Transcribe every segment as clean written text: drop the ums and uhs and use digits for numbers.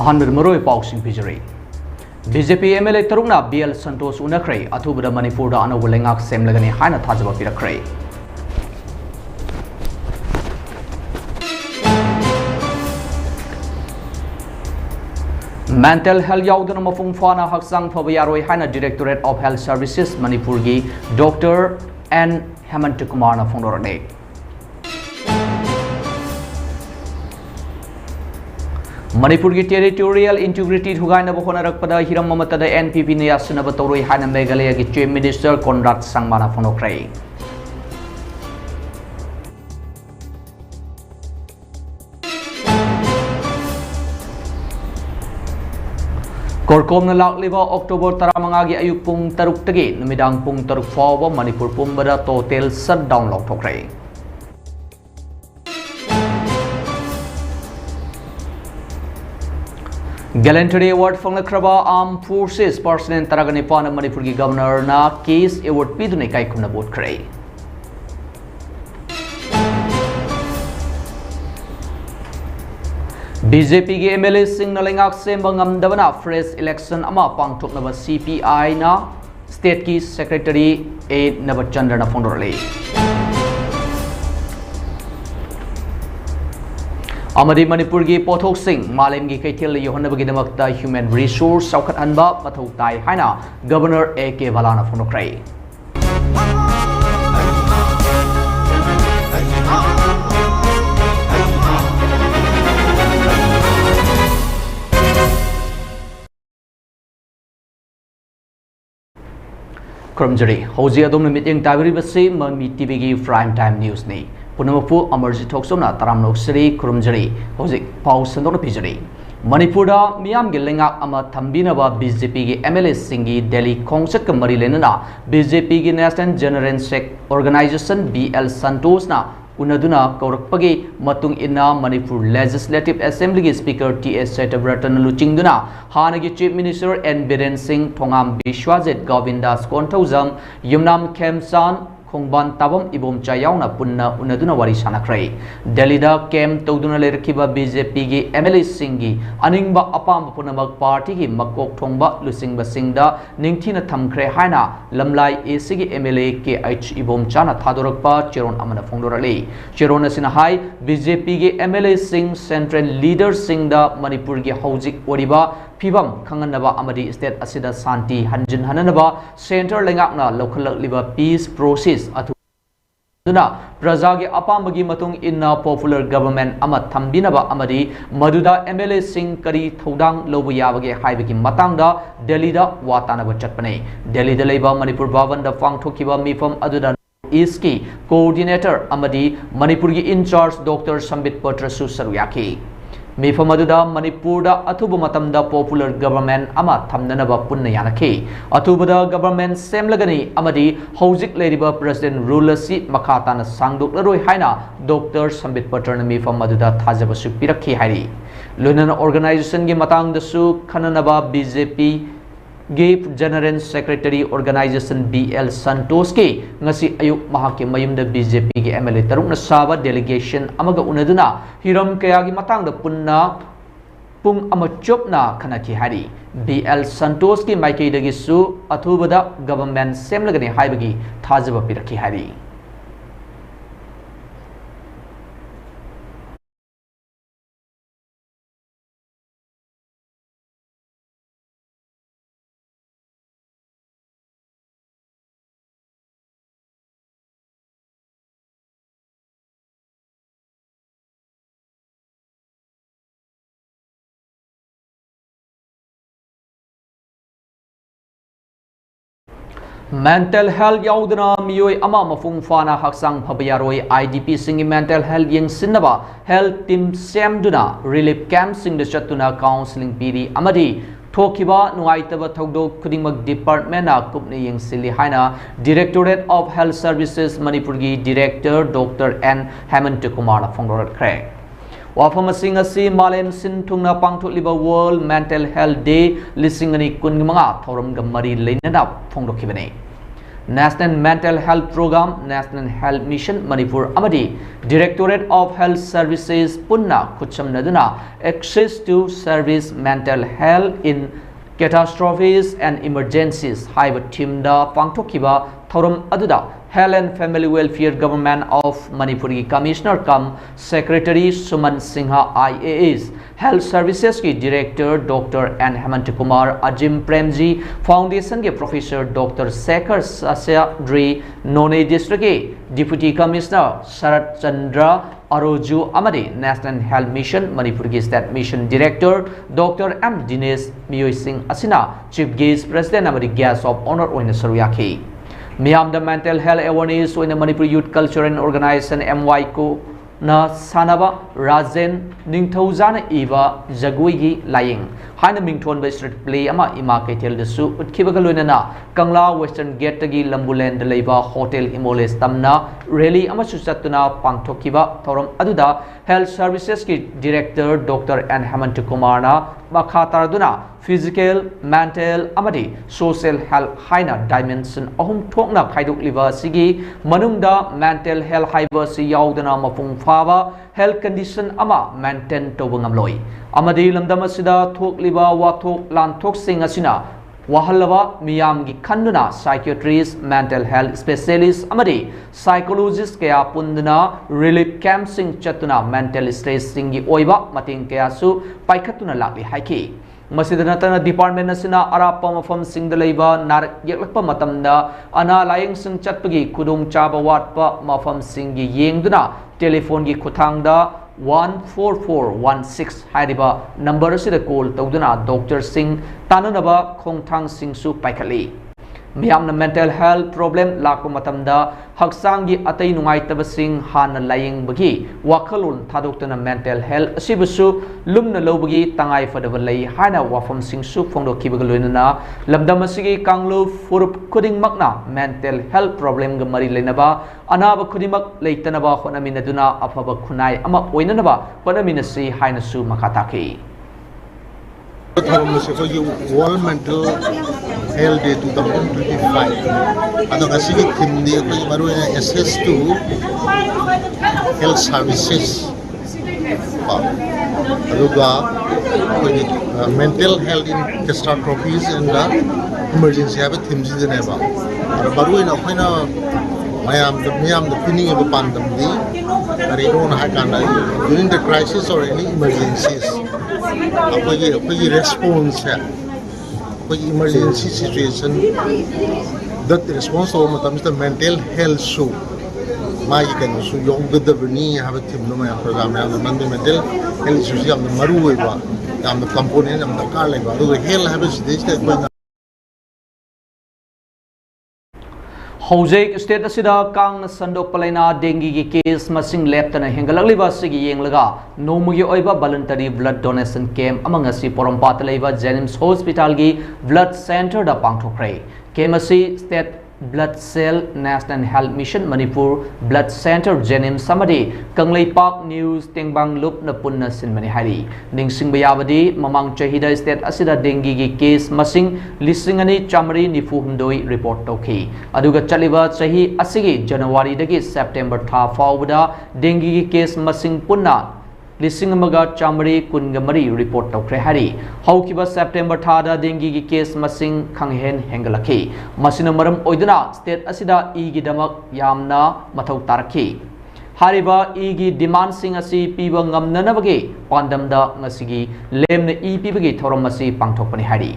अहनबद मरोय पाउसिंग पिजरी BJP MLA Taruna BL संतोष उनखरे अथुबद मणिपुर दा अनौब लेंगाक सेमलगनी हाना थाजब पिरखरे mental health याउदन मफुंग फाना हक्सांग फब यारोय हाना directorate of health services Manipur की डॉक्टर एन हेमंत कुमार ना फोंदोरने मणिपुर की टेरिटोरियल इंटीग्रिटी थुगाइनब होनरकपदा हिरम ममतद एनपीपी ने यासनब तौरोय हाना मेघालय की चीफ मिनिस्टर कोनराड संगमाना फोंदोखरे कोरकोम लाक्लिबा अक्टोबर 15 की अयुक पुंग 3 तगी नुमिदांग पुंग 3 फावबा मणिपुर पुंबदा टोटल शटडाउन लौथोखरे गैलेंटरी अवार्ड फंगलख्रबा आर्म फोर्सेस पर्सनल तरगने पान मणिपुर की गवर्नर ना केस अवार्ड पीदुने काइखुमना बोटखरे बीजेपी के एमएलए सिंह लेंगाक सेंब ngamdabana फ्रेश इलेक्शन अमा पांगथोकनबा सीपीआई ना स्टेट की सेक्रेटरी ए नबचंद्र ना फोंदोरले अमदी मणिपुर की पोथोक सिंह मालेम की कैथेल योहनबगिदमक्ता ह्यूमन रिसोर्स चौखटहनबा मथौ ताई हाइना गवर्नर ए के भलाना फोंदोखरे खुरमजरी हौजी अदोम मिटिंग ताबिरिबसे ममी टीवी की प्राइम टाइम न्यूज ने पुनमपु अमरजित थोकसोमना तरामनोक्सरी खुरमजरी हौजी पाउ संदोन पिजरी मणिपुर मियाम के लेंगाक अमा थंबिनबा बीजेपी के एमएलए सिंगी दिल्ली खोंगचत का मरी लेना बीजेपी की national general sec organisation BL Santosh ना उनदुना कौरकपगी मतुंग इना मणिपुर लेजिस्लेटिव असेंबली की स्पीकर टीएस सेटब्रतन लुचिंगदुना हानगी chief minister N Biren Singh Thongam Bishwajit Govindas Konthoujam Yumnam खेमसान खोंबान ताबम इबोम चायाउना पुन्ना उनदुना वारी सानखरे दिल्लीदा कैम तौदुना लेरखिबा बीजेपी की एमएलए सिंगी अनिंगबा अपाम पुनमक पार्टी की मकोक थोंबा लुसिंगबा सिंगदा निंगथिना थमखरे हाइना लमलाई एसी की एमएलए के एच इबोम चाना थादोरकपा चेरोन अमना फोंदोरले चेरोन असिना हाई बीजेपी के एमएलए सिंह सेंट्रल लीडर सिंगदा मणिपुर की हौजिक ओरिबा फिबम खंगनबा अमदी स्टेट असिदा शांति हंजिन हननबा सेंटर लेंगाकना लौखलकलिबा पीस प्रोसेस अथुना प्रजा के अपामबगी मतुंग इन्ना पॉपुलर गवर्नमेंट अमा थंबिनबा अमदी मदुदा एमएलए सिंह करी थौदांग लोबु याबगे हाइबगी मतंगदा दिल्लीदा वातानबा चटपने दिल्लीदा लेबा मणिपुर भवनदा फांगथोकिबा मिफम अदुदा ईस्ट की कोऑर्डिनेटर अमदी मणिपुर की इंचार्ज डॉक्टर संबित पत्रसु सरुयाकी मिफम अदुदा मणिपुर अथुब मतमदा पॉपुलर गवर्नमेंट अमा थमननबा पुन्ना यानखी अथुबदा गवर्नमेंट सेमलगनी अमदी हौजिक लेरिबा प्रेसिडेंट रूल असि मखाताना सांगदोकलरोय हाइना डॉक्टर संबित पत्रन मिफम अदुदा थाजबसु पिरखी हाइरी लोनन ऑर्गेनाइजेशन की मतंगदसु खननबा बीजेपी गिफ general secretary organisation BL Santosh के ngasi ayuk mahak ke mayum da BJP के एमएलए तरुण साबा डेलीगेशन अमग उनदुना हिरम कया की मतंग द पुन्ना पुंग अमचोपना खनखि हारी बीएल संतोष की माइके दगिसु अथुबदा गवर्नमेंट सेमलगने हाइबगी थाजब पिरखि हारी मेंटल हेल्थ याउदना मियोय अमा मफुंग फाना हक्सांग फबयारोय आईडीपी सिंग मेंटल हेल्थ यंगसिनबा हेल्थ टीम सेमदुना रिलीफ कैंप सिंग चतुना काउंसलिंग पीरी अमदी थोकिबा नुआइतबा थौदोक खुदिंगमक डिपार्टमेंट ना कुपने यंगसिली हाइना directorate of health services Manipur की director doctor N Hemant Kumar फोंदोरखरे वाफम सिंह असि मालेम सिनथुंगना पांगथोकलिबा वर्ल्ड मेंटल हेल्थ डे लिसिंगनी कुनगमंगा थौरमगा मरी लेनना फोंदोखिबने National Mental Health Program, National Health Mission Manipur amadi Directorate of Health Services punna khutchamnaduna access to service mental health in catastrophes and emergencies haiba teamda pangthokiba thorum aduda Health and Family Welfare Government of Manipuri Commissioner cum Secretary Suman Singha IAS, Health Services की Director Dr. N. Hemant Kumar Ajim Premji, Foundation के Professor Dr. Sekhar Sasyadri, None District के Deputy Commissioner Sharat Chandra Aroju Amadi, National Health Mission Manipur की State Mission Director Dr. M. Dinesh Miyoi Singh Asina, Chief Guest President Amadi Guest of Honor Oina Saruyaki. Miyam the Mental Health Awareness in the Manipur Youth Culture and Organization MYCO na Sanaba Razen Ningthauzana Eva Jaguigi Lying Haina Mington by Street Play Ama Ima Ketel the Su Kibagalunana Kangla Western Getagi Lambulan the Leva Hotel Imoles Tamna Really Amasusatuna Pangtokiba Thorum Aduda Health Services ki Director Dr. N. Hemant Kumarna Makhatarduna Physical, Mental, Amadi, Social Health Haina Dimension Ahum Tokna Kaiduk Liva Sigi Manungda Mental Health Haiba Si Yaudana Mapung Fava Health Condition Ama Maintain Tobungamloi Amadi Lamdamasida Tok Liva Watok Lan Tok Sing Asina Wahalava Miyamgi Kanduna Psychiatrist, Mental Health Specialist Amadi Psychologist Kaya Pundana Relief Camp Sing Chatuna Mental Stress Singi Oiba Mating Kaya Su Paikatuna Lakli Haiki Masidanatana Department Nasina Arapa Mafam Sing the Leva Nar Yaklapa Matamda Ana Lying Sing Chatpagi Kudung Chaba Watpa Mafam Singi Yengduna Telephone Gi Kutangda 14416 Hariba number Sida call Toduna Dr. Singh Tananaba Kongtang Singh Su Paikali Miyamna mental health problem Lako Matamda Haksangi Atay Nungai Tabasing Hana Lying Bagi Wakalun Taduktana mental health Sibusu Lumna Lobagi Tangai Fadavalay Hana Wafam Sing Su Fondo Kibagalunana Lamdamasigi Kanglu Furup Kuding Magna mental health problem Gamari Lenaba Anaba Kudimak Leitanaba Honaminaduna Afaba Kunai Ama Oinanaba Panaminasi Hina Su Makataki World Mental Health Day 2025. Ano kasi theme niya ko yung access to health services. Mental health in catastrophes and emergency have themes in Geneva. Baru ina ko na mayam the pinning of a pandemic. During the crisis or any emergencies. कोई response है कोई emergency situation that response हो मतलब इस mental health show माई कहीं सु योग the बनी यहाँ पे थीम नो मैं प्रोग्राम में हम नंदे mental health show से हम मरू हुए बा हम component हम कार ले बा तो health है बस देश का Hojek state asida kang sandok palaina dengue gi case masing leptana hengalakliba sigi yenglaga nomugi oiba voluntary blood donation camp among asi porompat leiba Jennings Hospital gi blood center da pangthokre kemasi state blood cell National Health Mission Manipur blood center Jennings samadi kanglei park news tengbang lup na punna sinmani hari ningsing bayabadi mamang chahida state asida dengue gi case masing lisingani chamri nifu humdoi report tokhi aduga chaliba chahi asigi January dagi September tha fawda dengue gi case masing punna Lising Maga Chamari Kungamari report of Krehari. How Kiba September Tada Dengi case Masing Kanghen Hengalaki. Masinamaram Oidana State Asida Igi Damak Yamna Matau Taraki. Hariba Igi demand sing asi Piba Ngamnanabagi Pandam da Nasigi Lem E Pibagi Toromasi Pangtopani Hari.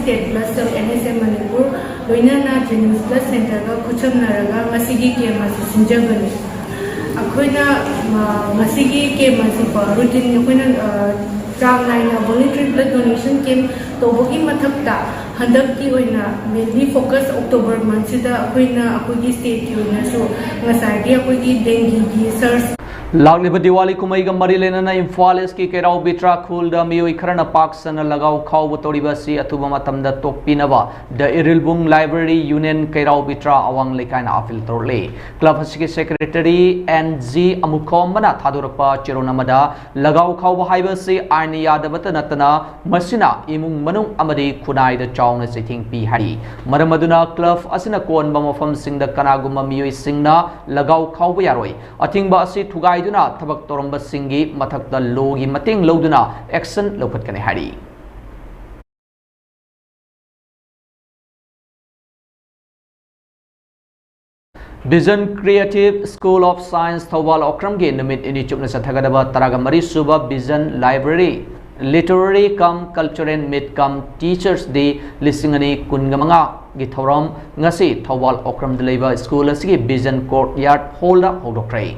State plus NSM Manipur, Loinana Jennings Plus Center, Kucham Naraga, Masigi Kemasi Sinjagani. Akoina masigi ke masipa routine akoina chang laina voluntary blood donation camp tobogi mathakta handak ki oina mainly focus October month sida akoina akogi state ki oina so ngasai gi akogi dengue gi SARS Lagliba Diwali Kumaiga Marilena Imphal Eski Kerau Bitra Kulda Mioi Karana Parks and Lagao Kau Toriba Atuba Matamda Topinava, the Irilbung Library Union Kerau Bitra Awang Lekaina Afil Torle, Club Hasiki Secretary NZ Amukomana Tadurapa Chironamada, Lagao Kau Haibasi Arnia Dabatanatana, Masina Imung Manung Amadi Kunai the Chong sitting P Hari, Maramaduna Club Asina Kon Bamafam Sing the Kanaguma Mioi Singna, Lagao Kau Yaroi, Atingba Asi Tugai Duna Tabak Toramba Singi Matak the Logi Mating Loduna Action Lopat Kanehari. Vision Creative School of Science Thawal Okramgi Numit Inichupna Sathagadaba Taragamari Suba Vision Library Literary Cum Culture and Mid Cum Teachers Day Lissingani Kungamanga Githoram Ngasi Thawal Okram Deliver School Asigi Vision Courtyard Holder Hodokray.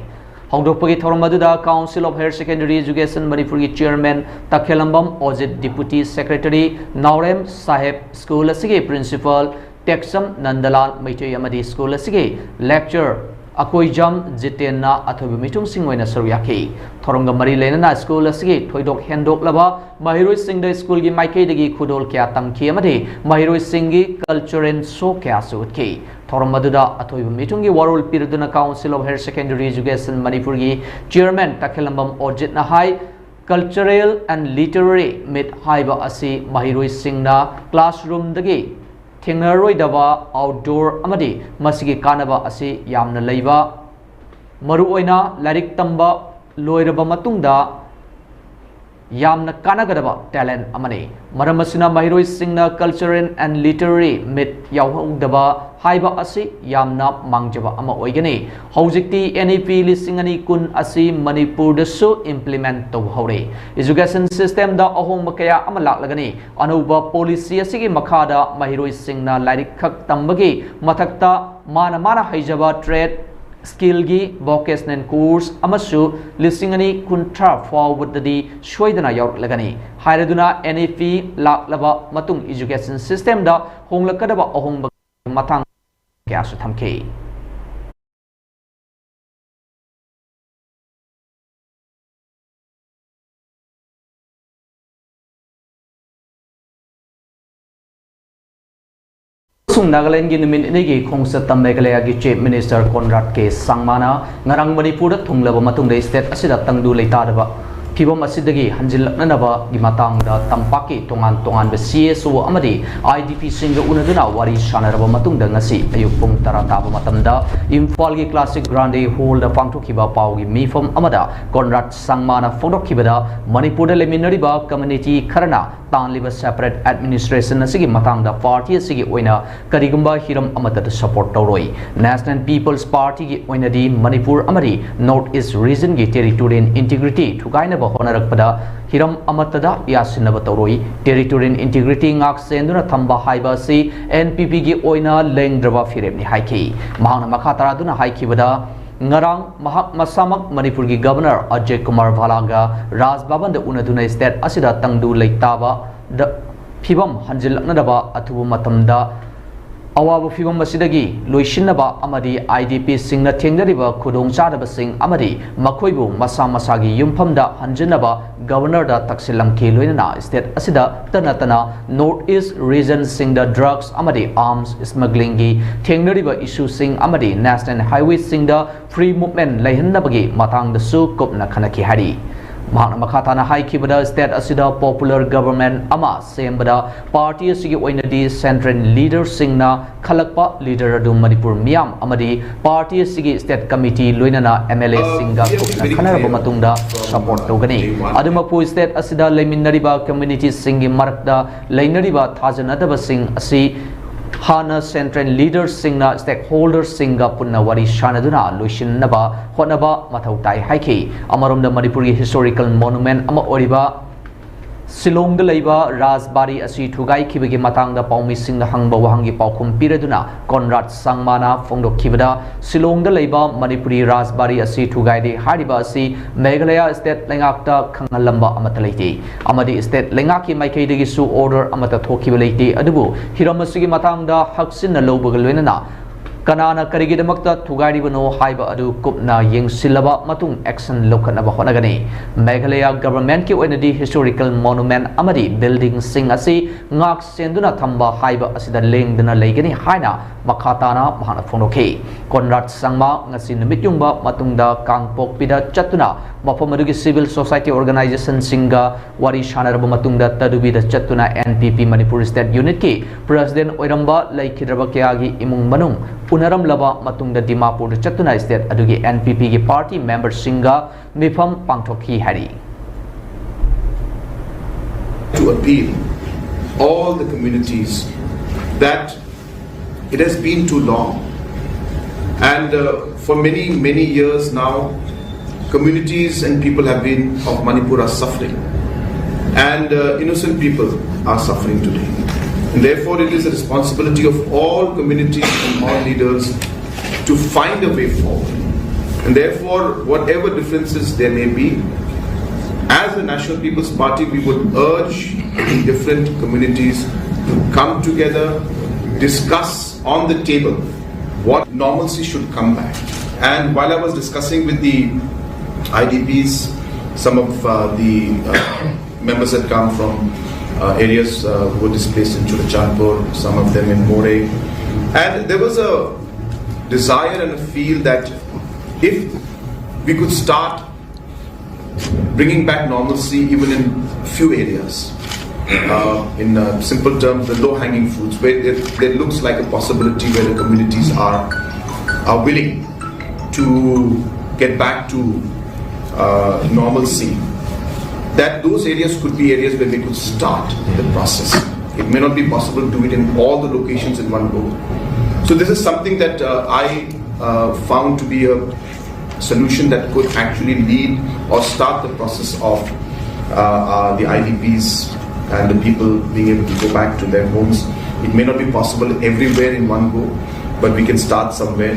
Hongdokpagi Thoramadu Council of Higher Secondary Education Manipuri Chairman Takhelambam Ojit Deputy Secretary Naurem Sahib School Asigi Principal THOKCHOM Nandalal Maitei Amadi School Asigi Lecturer Akoijam Jitena Athobi Mitung Singwena Saryaki Thoronga Mari Lenana School Asigi Thoidok Hendok Laba Mahiroi Singda School Gi Maike Degi Kudol Kya Tamki Amadi Mahiroi Singi Culture and So Kya Sutki Thorongaduda Athobi Mitungi Warul Pirduna Council of Higher Secondary Education Manipuri Chairman Takhelambam Ojit Nahai Cultural and Literary Mid Haiba Asi Mahiroi Singna Classroom Dagi Thingaroi Dava Outdoor Amadi Masigi Kanaba Asi Yamna Leiba Maruoina Larik Tamba Loiraba Matungda Yamna Kanagadaba Talent Amani Maramasina Mahiroi Singna Cultural and Literary Mid Yahudaba Haiba Asi Yamna Mangjaba Ama Oigani Hojikti NEP Lissingani Kun Asi Manipur the So implement to Hore Education System da Ahong Makaya Amalak Lagani Anuba Policy Asigi Makada Mahiroi Singna Larik Kak Tambagi Matakta Mana Haijaba Trade Skill Gi Vocational Course Amasu Lissingani Kuntra forward the Shoidana York Lagani Hairaduna NEP Lak Laba Matung Education System da Hong Lakadaba Ahong Matang Kasu Tamke. Nagaland gi numin inigi khongsa Meghalaya gi Chief Minister Conrad K Sangmana ngarang Manipur da thunglaba matung da state asida tangdu leitadaba Pibom asidagi hanjilaknanaba gi matangda tampaki tongan be CSO amadi IDP singa unaduna wari shanaraba matungda ngasi ayuk pung tara taba matamda Imphal gi Classic Grande Hall da pangthokiba pau gi mifam amada Conrad Sangmana fodokhibada Manipur da leminariba community kharana tanliba separate administration asigi matangda party asigi oina karigumba hiram amada support tawroi National People's Party gi oina di Manipur amadi North East region gi territorial integrity thugaina Honarakpada Hiram Amatada Yasinaba Toroi Territorial Integrity Ngak Senduna Thamba Haibasi NPP gi oina lengdraba firemni haiki Mahana Makataraduna haiki bada Ngarang Mahak Masamak Manipur gi Governor Ajay Kumar Valaga Raj Bhavan da unaduna state asida tangdu leitaba da Pibam hanjilaknadaba atubu matamda Awaba Fibam Masidagi, Luishinaba Amadi IDP Singna Tengdariba Kudong Chadaba Sing Amadi Makoibu Masa Masagi Yumpamda Hanjanaba Governor da Taksilam Ki Luinana State Asida Tanatana North East Region Singda Drugs Amadi Arms Smuggling Gi Tengdariba Issue Sing Amadi National Highway Singda Free Movement Laihanabagi Matang the Su Kopna Kanaki Hari Mahana Makatana Haikibada State Asida Popular Government Ama Sembada Party Asigi Oinadi Central Leader Singna Khalakpa Leader Adu Manipur Miam Amadi Party Asigi State Committee Luinana MLA Singa Kupna Khanaraba Matungda support Togani Adumapu State Asida Leminariba Community Singi Marakda Lainariba Thajanadaba Sing Asi Hana Central Leaders Singna Stakeholders Singa Punna Wari Shanaduna Lucian Naba Honaba Matautai Haiki Amarum the Manipuri Historical Monument Ama Oriba Silong the Laiba Rasbari Asi Tugai Kibigi Matang the Paumi Singa Hangba Wahangi Paukum Piraduna Conrad Sangmana Fondo Kibada Silong the Laiba Manipuri Rasbari Asi Tugai de Hariba Asi Meghalaya State Lengakta Kangalamba Amataliti Amadi State Lengaki Maike de Gisu Order Amata Tokibiliti Adubu Hiramasigi Matang the Haksin Lobugalwinana kanana karigidamakta thugairibano haiba adu kupna yengsilaba matung action lokhanaba honagani Meghalaya government ki oinadi historical monument amadi building sing asi ngak senduna thamba haiba asida lengdana leigani haina makhatana mahana phonokhi Conrad Sangma ngasi numit yungba matungda kangpok pida chatuna mafam adugi civil society organization singa wari shanaraba matungda tadubida chatuna NPP Manipur State Unit ki president oiramba laikhidraba kyagi imung manung punaram laba matungda Dimapur chatuna state adugi NPP ki party member singa mifam pangthokhi hari to appeal all the communities that it has been too long and for many years now communities and people have been of Manipur are suffering and innocent people are suffering today and therefore it is a responsibility of all communities and all leaders to find a way forward and therefore whatever differences there may be as the National People's Party we would urge different communities to come together, discuss on the table what normalcy should come back. And while I was discussing with the IDPs, some of the members had come from areas who were displaced in Churachandpur, some of them in More, and there was a desire and a feel that if we could start bringing back normalcy even in few areas, in simple terms, the low-hanging fruits, where there looks like a possibility where the communities are willing to get back to normalcy, that those areas could be areas where we could start the process. It may not be possible to do it in all the locations in one go. So this is something that I found to be a solution that could actually lead or start the process of the IDPs and the people being able to go back to their homes. It may not be possible everywhere in one go, but we can start somewhere.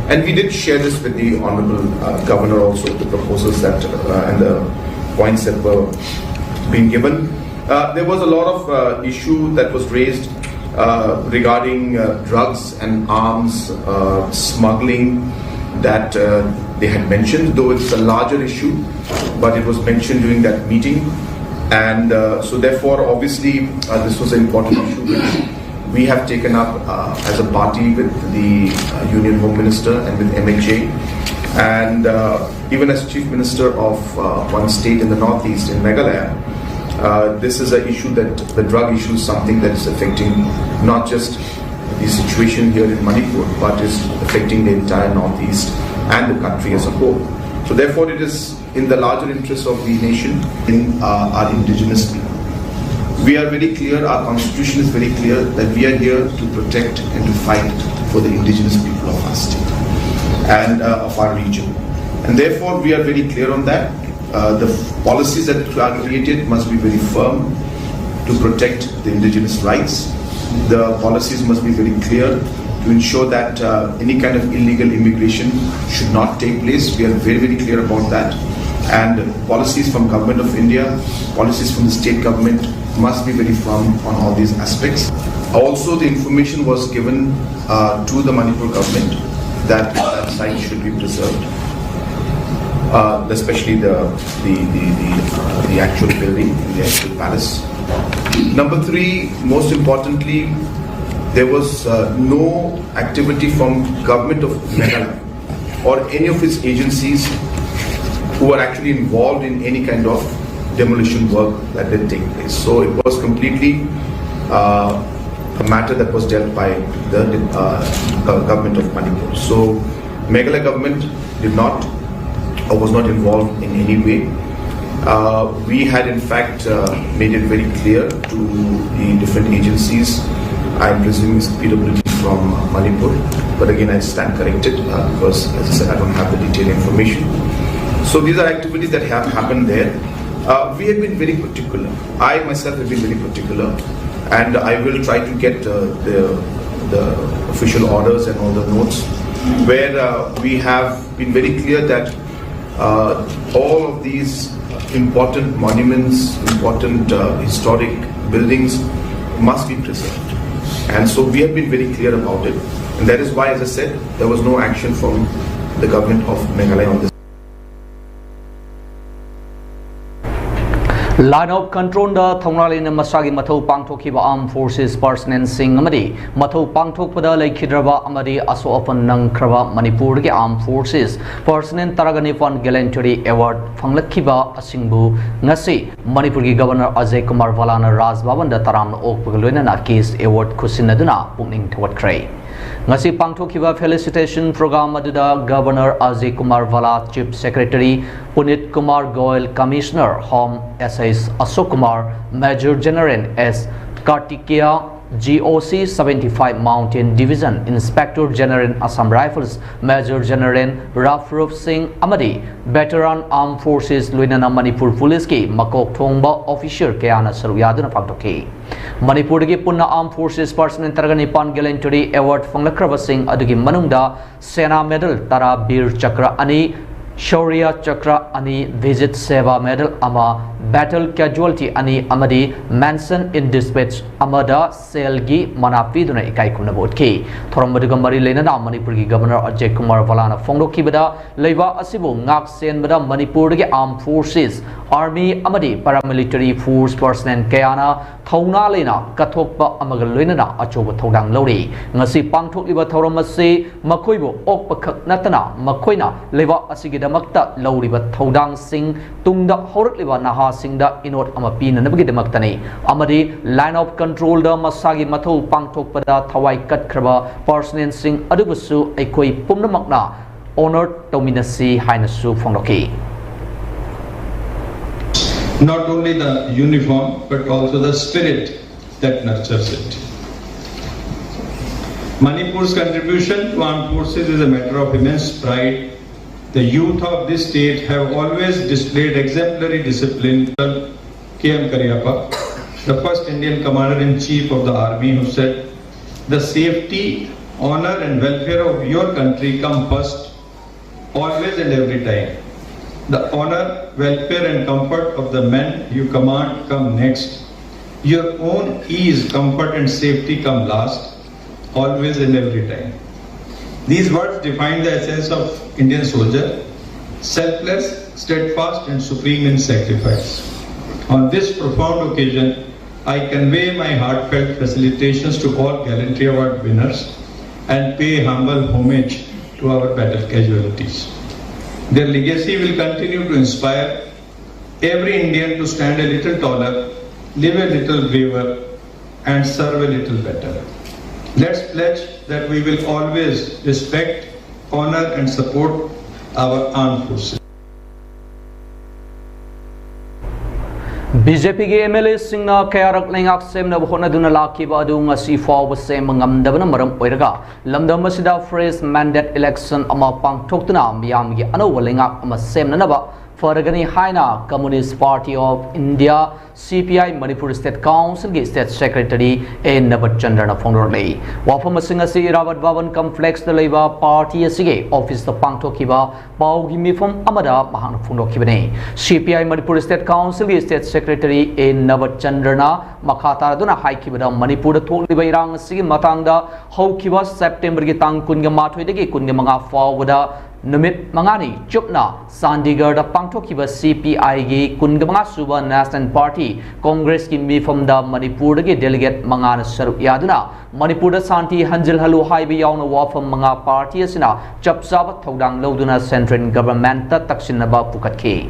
And we did share this with the Honorable Governor also, the proposals that and the points that were being given. There was a lot of issue that was raised regarding drugs and arms smuggling that they had mentioned, though it's a larger issue, but it was mentioned during that meeting. And so therefore, obviously, this was an important issue which we have taken up as a party with the Union Home Minister and with MHA. And even as Chief Minister of one state in the Northeast, in Meghalaya, this is an issue that the drug issue is something that is affecting not just the situation here in Manipur, but is affecting the entire Northeast and the country as a whole. So therefore it is in the larger interest of the nation, in our indigenous people. We are very clear, our constitution is very clear that we are here to protect and to fight for the indigenous people of our state and of our region. And therefore we are very clear on that. The policies that are created must be very firm to protect the indigenous rights. The policies must be very clear to ensure that any kind of illegal immigration should not take place. We are very, very clear about that. And policies from Government of India, policies from the state government must be very firm on all these aspects. Also, the information was given to the Manipur government that that site should be preserved, especially the actual building, the actual palace. Number three, most importantly, there was no activity from Government of Meghalaya or any of its agencies who were actually involved in any kind of demolition work that did take place. So it was completely a matter that was dealt by the Government of Manipur. So Meghalaya government did not or was not involved in any way. We had in fact made it very clear to the different agencies. I'm presuming it's PWD from Manipur, but again I stand corrected because, as I said, I don't have the detailed information. So these are activities that have happened there. We have been very particular. I myself have been very particular, and I will try to get the official orders and all the notes where we have been very clear that all of these important monuments, important historic buildings must be preserved. And so we have been very clear about it. And that is why, as I said, there was no action from the government of Meghalaya on this. Line of control da Thongnalin Masagi Mato Pangtokiba Armed Forces personnel Sing Amadi, Mato Pangtokpada Lake Kidraba Amadi, Aso Open Nang Kraba, Manipur Armed Forces, personnel Taraganifan Gallantry Award, Fanglakiba Asingbu, Nasi, Manipuri Governor Ajay Kumar Valana Raz Babanda Taram Okpagluina Nakis Award Kusinaduna, Puming Toward Cray. Ngasi pangthokiba felicitation program aduda Governor Ajay Kumar Vala, Chief Secretary Punit Kumar Goyal, Commissioner Home SS Ashok Kumar, Major General S Kartikeya, GOC 75 Mountain Division Inspector General Assam Rifles, Major General Rafruf Singh Amadi, Veteran Armed Forces Luinana Manipur Police ki Makok Thongba Officer Kayana Saruyaduna Pangtoki. Manipur ki Punna Armed Forces Personnel Taragani Pan Gallantry Award Fanglakrava Singh Adugi Manungda Sena Medal Tara Bir Chakra Ani, Shaurya Chakra Ani, Visit Seva Medal Ama, Battle Casualty Ani Amadi, Manson in Dispatch Amada Selgi Manapiduna Ikai Kunabotki, Thorambadugambari Lenana, Manipur Governor Ajay Kumar Valana Fongo Kibada, Leva Asibu, Ngak Sen Bada, Manipur Armed Forces, Army Amadi, Paramilitary Force Personnel Kayana, Thona Lena, Katokpa Amagalina, Achoba Todang Lodi, Nasi Pangtok Liba Thoramasi, Makoibo, Okpak Natana, Makoina, Leva Asigida Makta, Lodiba Todang Singh, Tungda Horliba Naha Singda Inot Amapin and Nabigidamatani, Amadi, Line of Control the Masagi Mato Pangtok Pada, Tawai Kat Kraba, Personnel Singh Adubasu, Ekoi Pumnamakna, Honored Dominacy Hainasu Fondoki. Not only the uniform, but also the spirit that nurtures it. Manipur's contribution to armed forces is a matter of immense pride. The youth of this state have always displayed exemplary discipline. K.M. Karyappa, the first Indian Commander-in-Chief of the Army, who said, "The safety, honor and welfare of your country come first, always and every time. The honor, welfare and comfort of the men you command come next. Your own ease, comfort and safety come last, always and every time." These words define the essence of Indian soldier, selfless, steadfast and supreme in sacrifice. On this profound occasion, I convey my heartfelt felicitations to all Gallantry Award winners and pay humble homage to our battle casualties. Their legacy will continue to inspire every Indian to stand a little taller, live a little braver, and serve a little better. Let's pledge that we will always respect, honor, and support our armed forces. BJP के MLA सिंगना कयारक लेंगाक सेमना बहोना दुना लाखिबा अदु ngasi फाव same ngamdabana maram oiraga lamdam masida fresh mandate election ama pangthoktuna miyam gi anoba lengak ama semnanaba Faragani Haina Communist Party of India CPI Manipur State Council ki State Secretary A. Nabat Chandrana Fondorley. Wafam Singasi Rabat Baban Complex the Labour Party Sige Office the Pangtokiba Paugi Mifum Amada Mahan Fundokibane. CPI Manipur State Council ki State Secretary A. Nabat Chandrana Makata Duna Haikibada Manipur Tolibairang Sige Matanga Haukiba September Gitang Kunga Matwedegi Kunga Manga Fawada Numit Mangani Chupna Sandigarh Pangtokiba CPI gi Kungamanga Suba National Party Congress ki mi from the Manipur ki delegate Mangana Saruk Yaduna Manipur Santi Hanjil Halu Haibi Yauna Wafam Manga Party Asina Chapsaba Todang Loduna Central Government Taksinaba Pukatki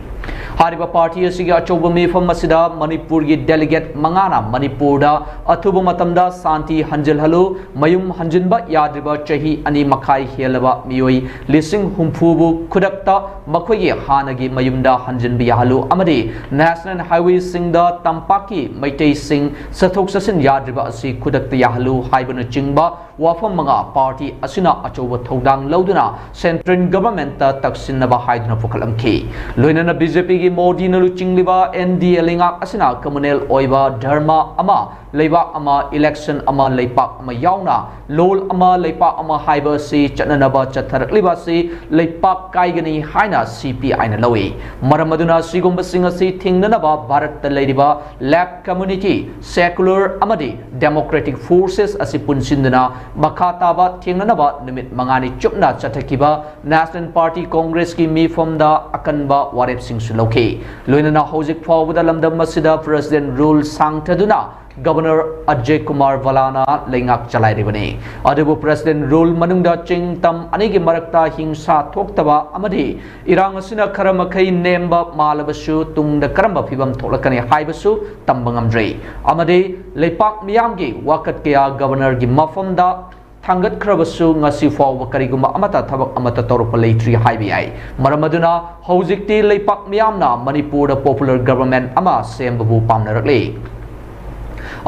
Hariba Party Asiga Choba mi from Masida Manipur ki delegate Mangana Manipurda Atuba Matamda Santi Hanjil Halu Mayum Hanjinba Yadriba Chahi Ani Makai Helaba Mioi Lising Humpubu Kudakta Makoye Hanagi Mayumda Hanjin Biyahalu Amadi National Highway Singda Tampaki Maitei Singh Sathok Sasin Yadriba Asi Kudakta Yahalu Haibana Chingba Wafam Manga Party Asina Achoba Todang Loduna Central Government Taksinaba Haidna Pukalamki Luinana BJP की Modi na luchingliba NDA lingak asina communal oiba dharma ama leiba ama election ama leipak ama yauna lol ama leipak ama haiba si chatnanaba chatharakliba si leipak kaigani haina CPI na lawi maramaduna sigumba singa si thingnanaba Bharat ta leiriba lab community secular amadi democratic forces asi punsindana makhataba thingnanaba numit mangani chupna chathakiba National Party Congress ki mifom da akanba warep sing sulauke loinana hojik fawda lamdam masida President rule sangtaduna Governor Ajay Kumar Valana lengak chalai ribani adubu President rule manungda chingtam anigi marakta hingsa thoktaba amadi irang asina karamakai nemba malabasu tungda karamba phibam tholakani haibasu tambangamdrei amadi leipak miyamgi wakat kya governor gi mafamda Thangat Krabasu ngasi fawba kariguma amata thabak amata tawrpa leitri haibi maramaduna hojikti leipak miyamna Manipur popular government ama sembabu pamnarakle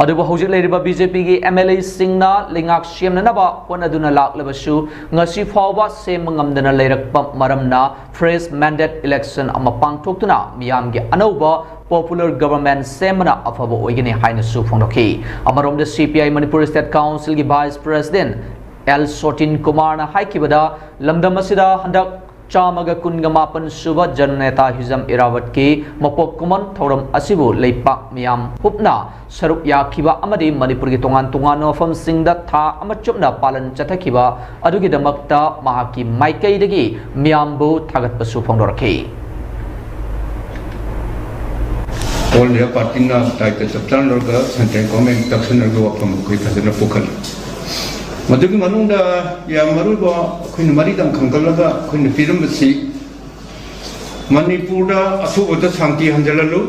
adubu hojik leiriba BJP gi MLA singna lingak siamnanaba honaduna laklabasu ngasi fawba semngamdana leirakpa maramna fresh mandate election ama pangthoktuna miyamgi anauba popular government semana afaba oigini haina su phongdoki amarom the CPI Manipur State Council gi Vice President L Sotin Kumar na haikibada lamdam asida handak chamaga kunga mapan suba janeta hizam irawat ki mapok kuman thoram asibu leipak miyam hupna saruk yakhiba amadi Manipur gi tongan tongan mafam singda tha amachupna palan chathakiba adugi damakta mahaki maikai dagi miyambu thagat pasu phongdoraki All the party na tayo sa plan orga sante comment taxon orga wapam koi kasana pokal. Madugi manunda ya maruba koi maridang kangkalaga koi firam basi Manipura asu oda santi hanjalalu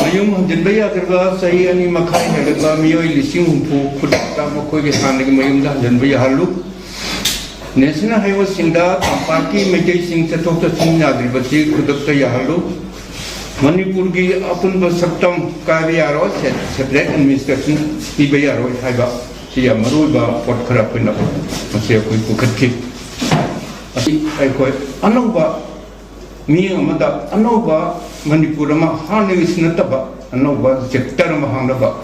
ayum hanjin baya kerga sahi ani makai halaga miyoi lising humpu kudata makoi ke sanagi mayum da hanjin baya halu National Highway Singda Tampaki Majai Sing Tatokta Sing Nadribati Kudakta Yahalu Manipur gi apun basaktam karyaro separate administration ibayaro haiba siya maruba pot kharapina masya koi kukatki asi ai koi anoba mi amada anoba Manipur ma hane isnataba anoba sector ma hanaba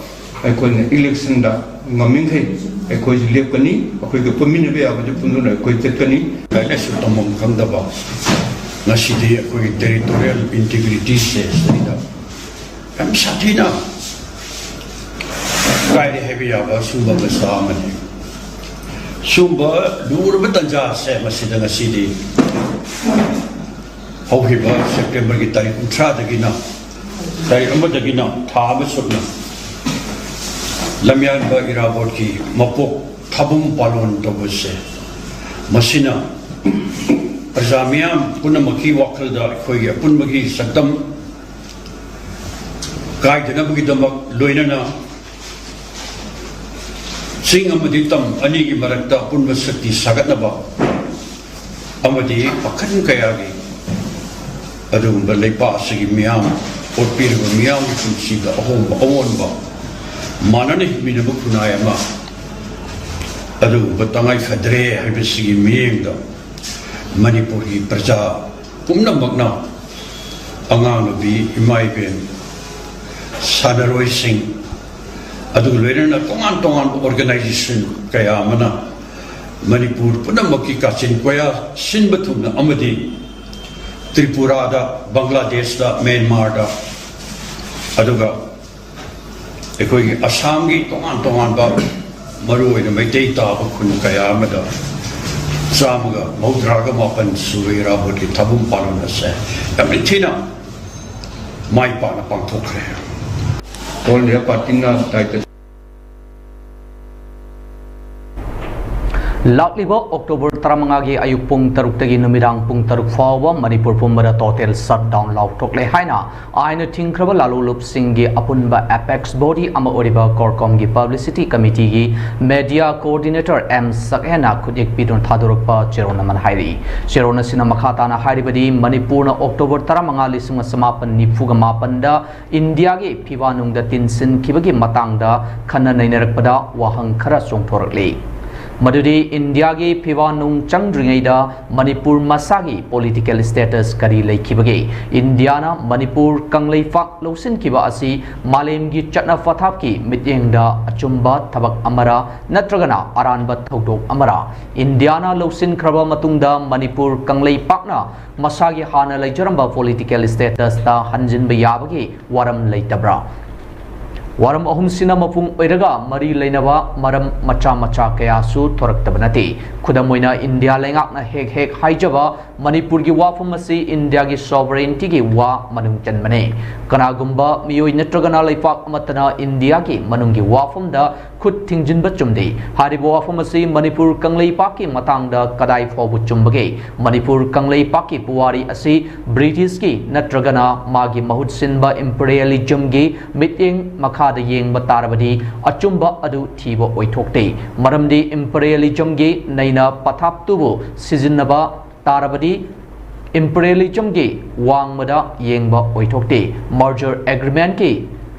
ai koi election da ngaming hai ai koi lepkani koi ko pamina be aba pununa koi tetkani ai su tamam kandaba ngasidi koi territorial integrity se sida am satina kai heavy aba sumba basamani sumba dur betanja se masida ngasidi hauhiba September ki tarikh 3 dagina tarikh 1 dagina tha ba sukna lamyan ba irabot ki mapok thabum palon tobuse masina Prajamiyam punamaki wakalda koi punmaki sakdam kai dana bagi damak loinana sing amadi tam ani gi marakta punmasakti sagatnaba amadi pakan kayagi adum balaipa sigi miyam otpir miyam kunsi da ahom awon ba manani minabu kunaya ma adum batangai khadre habisi miyeng da Manipur ki praja pumna magna angang bi imai ben sadaroi sing adu loirana tongan organization kaya mana Manipur punamaki kachin koya sin bathuna amadi Tripura da Bangladesh da Myanmar da aduga ekoi Assam gi tongan ba maru ina mai data ba kun kaya amada Samaga Maudraga Mapan Suira Budi Tabum Palonase Yamitina Mai Pana Pantokre All the Patina Titus Lakliba October 3 ayuk pung taruk tagi numirang pung taruk fawa Manipur pumbara total shutdown lauk tokle haina aina thingkraba lalu lup singgi apunba apex body ama oriba korkom gi publicity committee gi media coordinator M Sakhena khudek pidon thadurpa cherona man hairi cherona sina makhata na hairibadi Manipur na October 3 lisung samapan nifuga mapanda India gi phiwanung da tinsin kibagi matangda khana nainarakpada wahang khara chongthorakle Madudi India gi Piwanung Changdringaida Manipur Masagi political status kari laikibagi Indiana Manipur Kanglei Fak Losin Kiba Asi Malem gi Chatna Fathap ki Mityengda Achumba Tabak Amara Natragana Aranba Thodok Amara Indiana Losin Kraba Matungda Manipur Kanglei Pakna Masagi Hana Laijaramba political status ta Hanjin Bayabagi Waram Laitabra Waram ahum sina mapung oiraga mari leinaba maram macha kaya su thoraktabanati khudamoina India lengakna hek haijaba Manipur gi wafum asi India gi sovereignty gi wa manung chanmane kanagumba miyoi natragana laipak amatana India gi manung gi wafum da khut thingjinba chumdi haribo wafum asi Manipur kanglei paki matangda kadai phobu chumbage Manipur kanglei paki puwari asi British gi natragana magi mahut sinba imperialism gi miting makha da yeng batarabadi achumba adu thibo oithokte maramdi imperialism gi naina pathap tubu sijinnaba tarabadi imperialism gi wangmada yengba oithokte merger agreement ki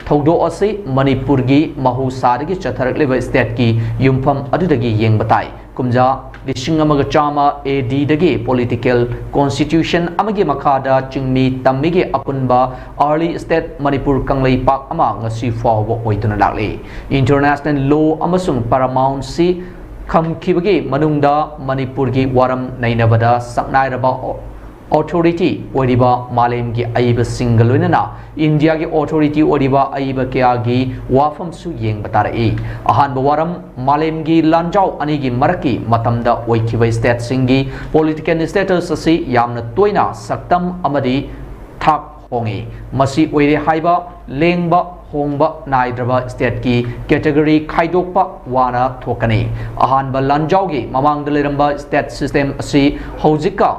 thaudo ase Manipur gi mahusarigi chatharakliba state ki yumpham adudagi yengbatai kumja Lishingamaga Chama AD dagi political constitution amagi makada chingmi tammigi apunba early state Manipur Kanglei Pak ama ngasi fawbo oiduna lakli international law amasung paramount si khamkhibagi manungda Manipur gi waram nainabada saknairaba authority oriba malem gi aiba single loinana India gi authority oriba aiba kya gi wafam su yeng batara ahan bawaram malem gi lanjau ani gi maraki matamda oikhiba state singi political status asi yamna toina saktam amadi thak hongi masi oire haiba lengba hongba naidraba state ki category khaidokpa wana thokani ahan ba lanjau gi mamang daleramba state system asi hojika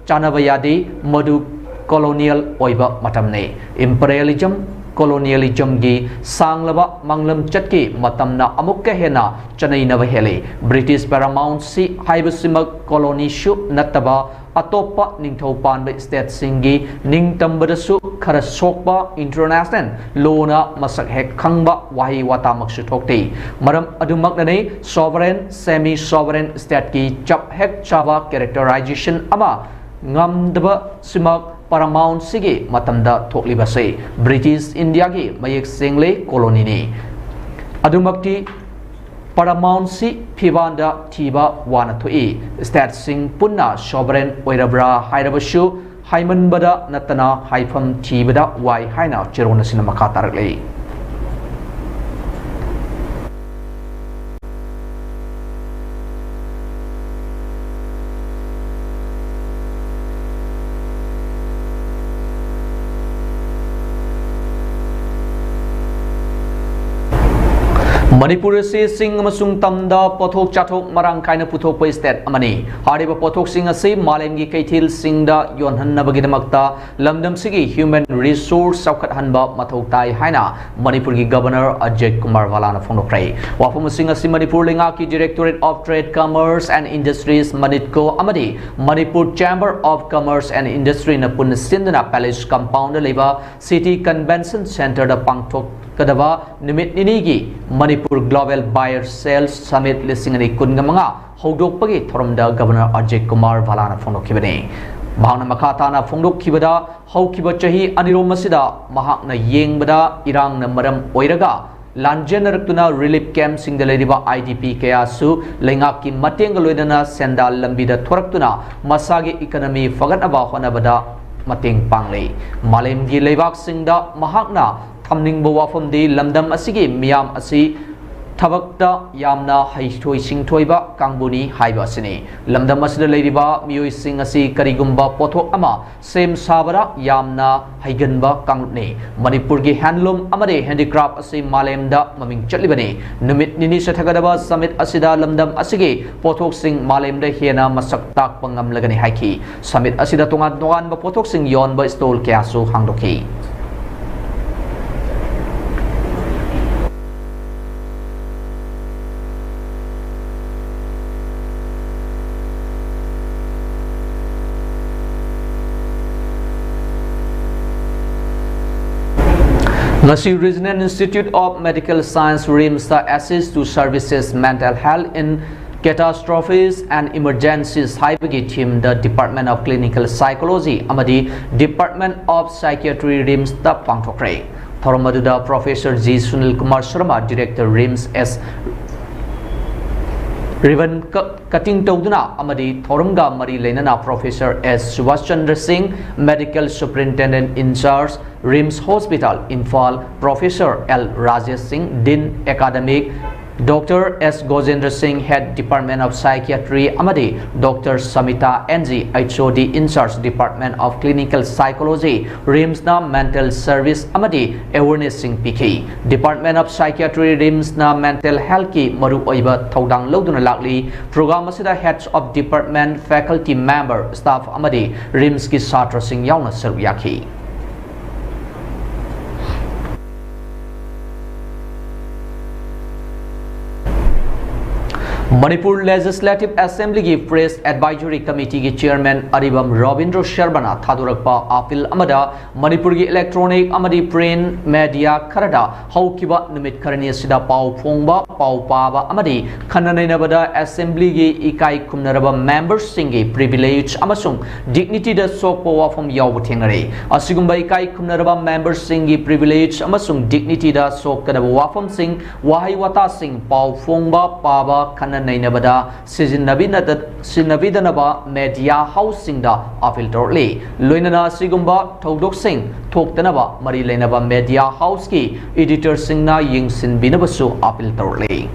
Chanabayadi Madu colonial oiba matamne imperialism colonialism gi sanglaba manglam chatki matamna amukka hena chanai na hele British paramount si haibasimak colony shu nataba atopa ningthau panba state singi ningtambadasu khara sokba international lona masak hek khangba wahi wata maksu thokte maram adumaknane sovereign semi sovereign state ki chap hek chaba characterization ama ngamdaba simak paramount sige matamda thoklibase British India gi mayek sengle colony ni adumakti paramount si phibanda thiba wana thoi state sing punna sovereign oirabra hairabashu haimanbada natana haifam thibada wai haina cherona sinama khatarakle Manipur se sing amasung tamda pothok chathok marang kaina puthok pa state amani hariba pothok sing ase malem gi kaithil singda yonhanna bagidamakta lamdam sigi human resource saukhat hanba mathau tai haina Manipur gi governor Ajay Kumar Valana phonokrai wafum sing ase Manipur lenga ki directorate of trade commerce and industries manitko amadi Manipur chamber of commerce and industry na pun sindana palace compound leba city convention center da pangthok kadaba nimit ninigi Manipur Global Buyer Sales Summit listing ani kungamanga hodokpagi thoromda governor Ajay Kumar Valana phonokibane mahakna makhatana phondokkibada haukiba chahi anirom asida mahakna yengbada irangna maram oiraga lanjenarakuna relief camp singda leriba IDP kayasu lengaki mateng loidana sendal lambida thoraktuna masagi economy fagataba honabada mateng pangle malem gi leibak singda mahakna thamningba wafamdi lamdam asigi miyam asi thabakta yamna haithoi singthoiba kangbuni haiba asini lamdam asida leiriba miyoi sing asi karigumba pothok ama sem sabara yamna haiganba kanglupne Manipur gi handloom amade handicraft asi malemda maming chatlibani numit nini sathagadaba summit asida lamdam asigi pothok sing malemda hena masak tak pangam lagani haiki summit asida tongan ba pothok sing yon ba stall kyasu hangdoki Ngasi Regional Institute of Medical Science RIMS the Access to Services Mental Health in Catastrophes and Emergencies haibagi team the Department of Clinical Psychology amadi Department of Psychiatry RIMS ta pangthokre thorom aduda Professor G Sunil Kumar Sharma Director RIMS S Ribbon cutting tawduna amadi thoramga mari lenana Professor S Subhash Chandra Singh Medical Superintendent in charge RIMS Hospital Imphal Professor L Rajesh Singh Dean Academic Dr. S. Gojendra Singh, Head Department of Psychiatry, Amadi, Dr. Samita NG, HOD in charge Department of Clinical Psychology, RIMS na Mental Service, Amadi, Awareness Singh PK, Department of Psychiatry, RIMS na Mental Health ki Maru Oiba Thaudang Loduna Lakli, Program asida Heads of Department, Faculty Member, Staff, Amadi, RIMS ki Satra Singh Yauna Sarvyaki. Manipur Legislative Assembly ki Press Advisory Committee ki Chairman Aribam Robindra Sharbana Thadurakpa Apil Amada Manipur ki Electronic Amadi Print Media Karada Haukiba Numit Karani Sida Pau Phongba Pau Paba Amadi Khananainabada Assembly ki Ikai Kumnaraba Members Singi Privilege Amasung Dignity da Sokpo Wafam Yawu Thengare Asigumba Ikai Kumnaraba Members Singi Privilege Amasung Dignity da Sokkanaba Wafam Sing Wahai Wata Sing Pau Phongba Paba Khanan Nainabada Sinavidanaba Media Housing da Apil Torli Luinana Sigumba Togdok Singh Toktanaba Mari Lenaba Media House ki Editor Singh na Ying Sin Binabasu Apil Torli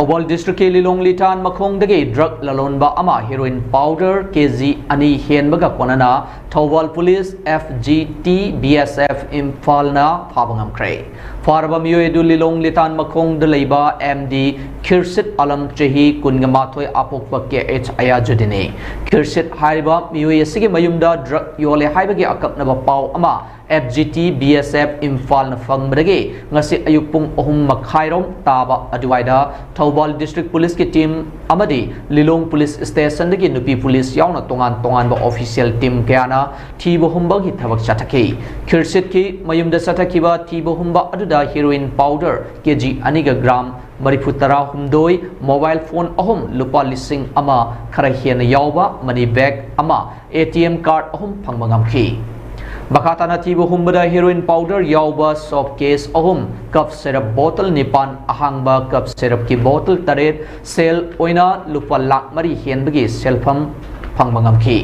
Thobal District ke Lilong Litan Makhong dagi drug lalonba ama heroin powder kg ani henbaga konana Thobal Police FGT BSF Imphal na phabangam krai Farba miyo edu Lilong Litan Makhong de leiba MD Khirsit Alam Chehi Kungamathoi Apokpa ke H Ayajudine Khirsit haiba miyo esige mayumda drug yole haibagi akapnaba paw ama FGT BSF Imphal na fangbadagi ngasi ayupung ohum makhairom taba aduwaida Thobal District Police ki team amadi Lilong Police Station dagi nupi police yauna tongan ba official team kayana thibo humba gi thabak chathaki Khirsit ki mayumda sathakiba thibo humba aduda heroin powder kg aniga gram Marifutara humdoi mobile phone ahum lupa lising ama khara hiana yauba money bag ama ATM card ahum phangmangamki Bakatana tibu humbada heroin powder yauba soft case ahum cup syrup bottle nipan ahangba cup syrup ki bottle taret sel oina lupa lak mari hianbagi selpham phangmangamki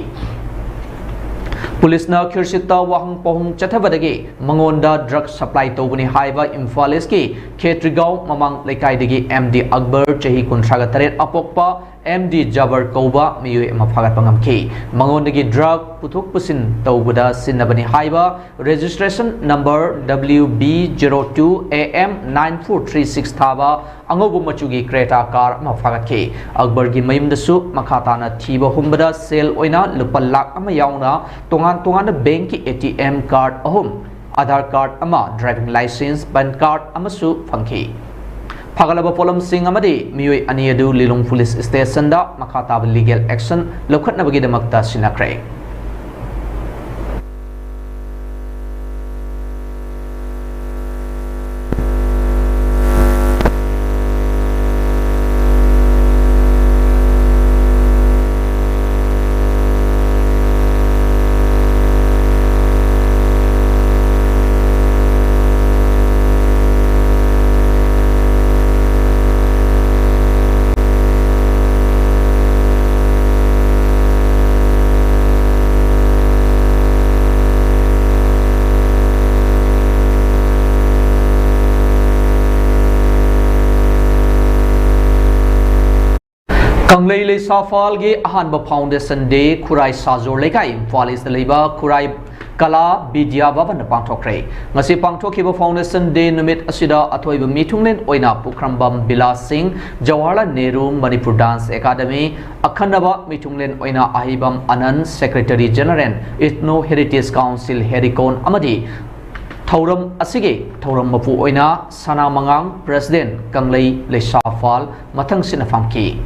Police na Khirsita wahang pohung chathabadagi mangonda drug supply tobuni haiba Imphal ki Khetrigau mamang laikai dagi MD Akbar chahi kuntraga taret apokpa MD Jabar Kauba miyu mafagat pangamki mangonda drug puthuk pusin tawbuda sinabani haiba registration number WB02 AM 9436 thaba angobu machugi Creta car mafagat ki Akbar gi mayumdasu makhatana thiba humbada sel oina lupa lak ama yauna tongan bank ki ATM card ahum Aadhaar card ama driving license PAN card amasu phangki Pagalaba Polam Singh amadi miyoi aniadu Lilong Police Station da makhatab legal action lokhatnabagi damakta sinakre Kanglei le safal ge ahanba foundation day Khurai Sajor lekai Imphal is the leba Khurai Kala Vidya Bhavan pangthokre ngasi pangthokiba foundation day numit asida athoiba mithunglen oina Pukrambam Bilas Singh Jawaharlal Nehru Manipur Dance Academy akhanaba mithunglen oina Ahibam Anand Secretary General Ethno Heritage Council Herikon amadi Thauram asige Thauram mapu oina Sana Mangang President Kanglei le safal mathang sinafamki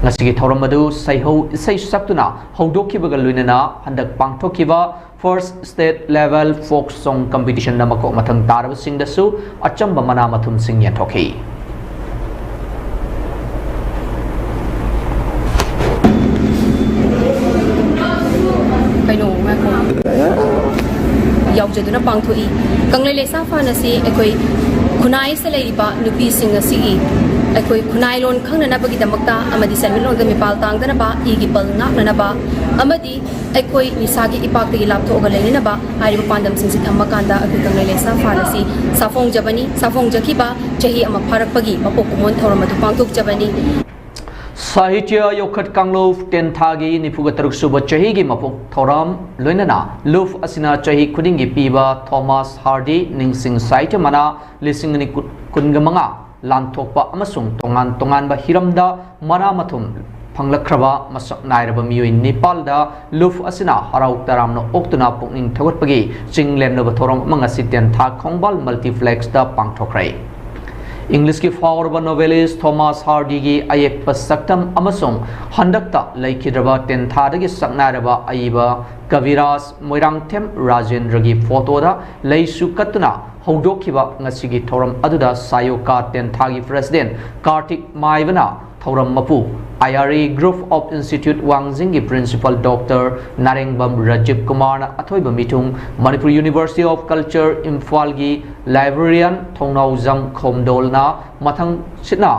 ngasigi thoram adu saihau isai saktuna howdokhibaga luinana handak pangthokhiba first state level folk song competition namako mathang taraba singdasu achamba mana mathum sing yanthokhi yaujaduna pangthoi kanglele sa phana si ekoi khunai se leiba nupi sing asi ekoi khunai lon khangna na bagi damakta amadi sermil lon mi pal tang dana ba igi pal ngak na ba amadi ekoi nisagi ipak ti lap tho ga leina na ba ai ba pandam sing si thamma kanda akoi kanglele sa phana si safong jabani safong jakiba chahi ama pharak pagi mapok mon thoram adu pangthok jabani Sahitya Yokhat Kangluf Tenthagi Nifuga Taruk Suba Chahigi Mapuk Thoram Loinana Luf Asina Chahi Kudingi Piba Thomas Hardy Ningsing Sahitya Mana Lisingani Kungamanga Lantokpa Amasung Tongan Ba Hiramda Mana Mathum Panglakraba Masak Nairaba Miyoi Nepalda Luf Asina Harau Taramno Oktuna Pukning Thawatpagi Chinglen Nova Thoram Mangasi Tentha Khongbal Multiplex Da Pangthokrai English ki forward novelist Thomas Hardy gi ayek pasaktam amasung handakta laikhidraba tenthadagi saknaraba aiba Kaviras Moirangthem Rajendra gi photo da leisu katuna howdokhiba ngasigi thoram aduda sayoka tenthagi president Kartik Maivana thoram mapu IRA Group of Institute Wangjing gi principal Dr. Narengbam Rajiv Kumar na athoiba mitung Manipur University of Culture Imphal gi librarian Thongnau Jam Khomdol na mathang sitna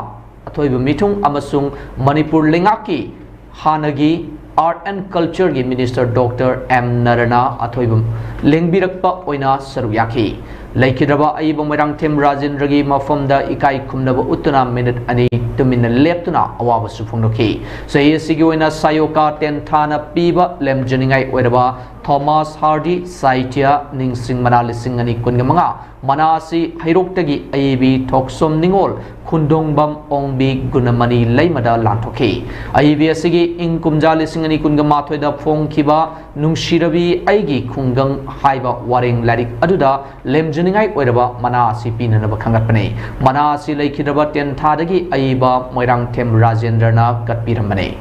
athoiba mitung amasung Manipur Lingaki Hanagi Art and Culture gi Minister Dr. M Narana athoiba lengbirakpa oina saruyaki laikhidraba aiba Moirangthem Rajendra gi mafamda ikai khumnaba utuna minute ani tumina leptuna awaba sufungnoki sahi sigi oina sayoka tenthana piba lemjaningai oiraba Thomas Hardy Sahitya Ningsing Mana Lisingani Kungamanga Manasi Hairoktagi Aibi Thoksom Ningol Khundongbam Ongbi Gunamani Laimada Lanthoki Aibi Asigi Inkumja Lisingani Kungamathoida Phongkhiba Nungshirabi Aigi Khungang Haiba Waring Larik Aduda Lemjaningai oiraba Manasi Pinanaba Khangatpane Manasi Laikhidraba Tenthadagi Aiba Moirangthem Rajendrana Katpiramane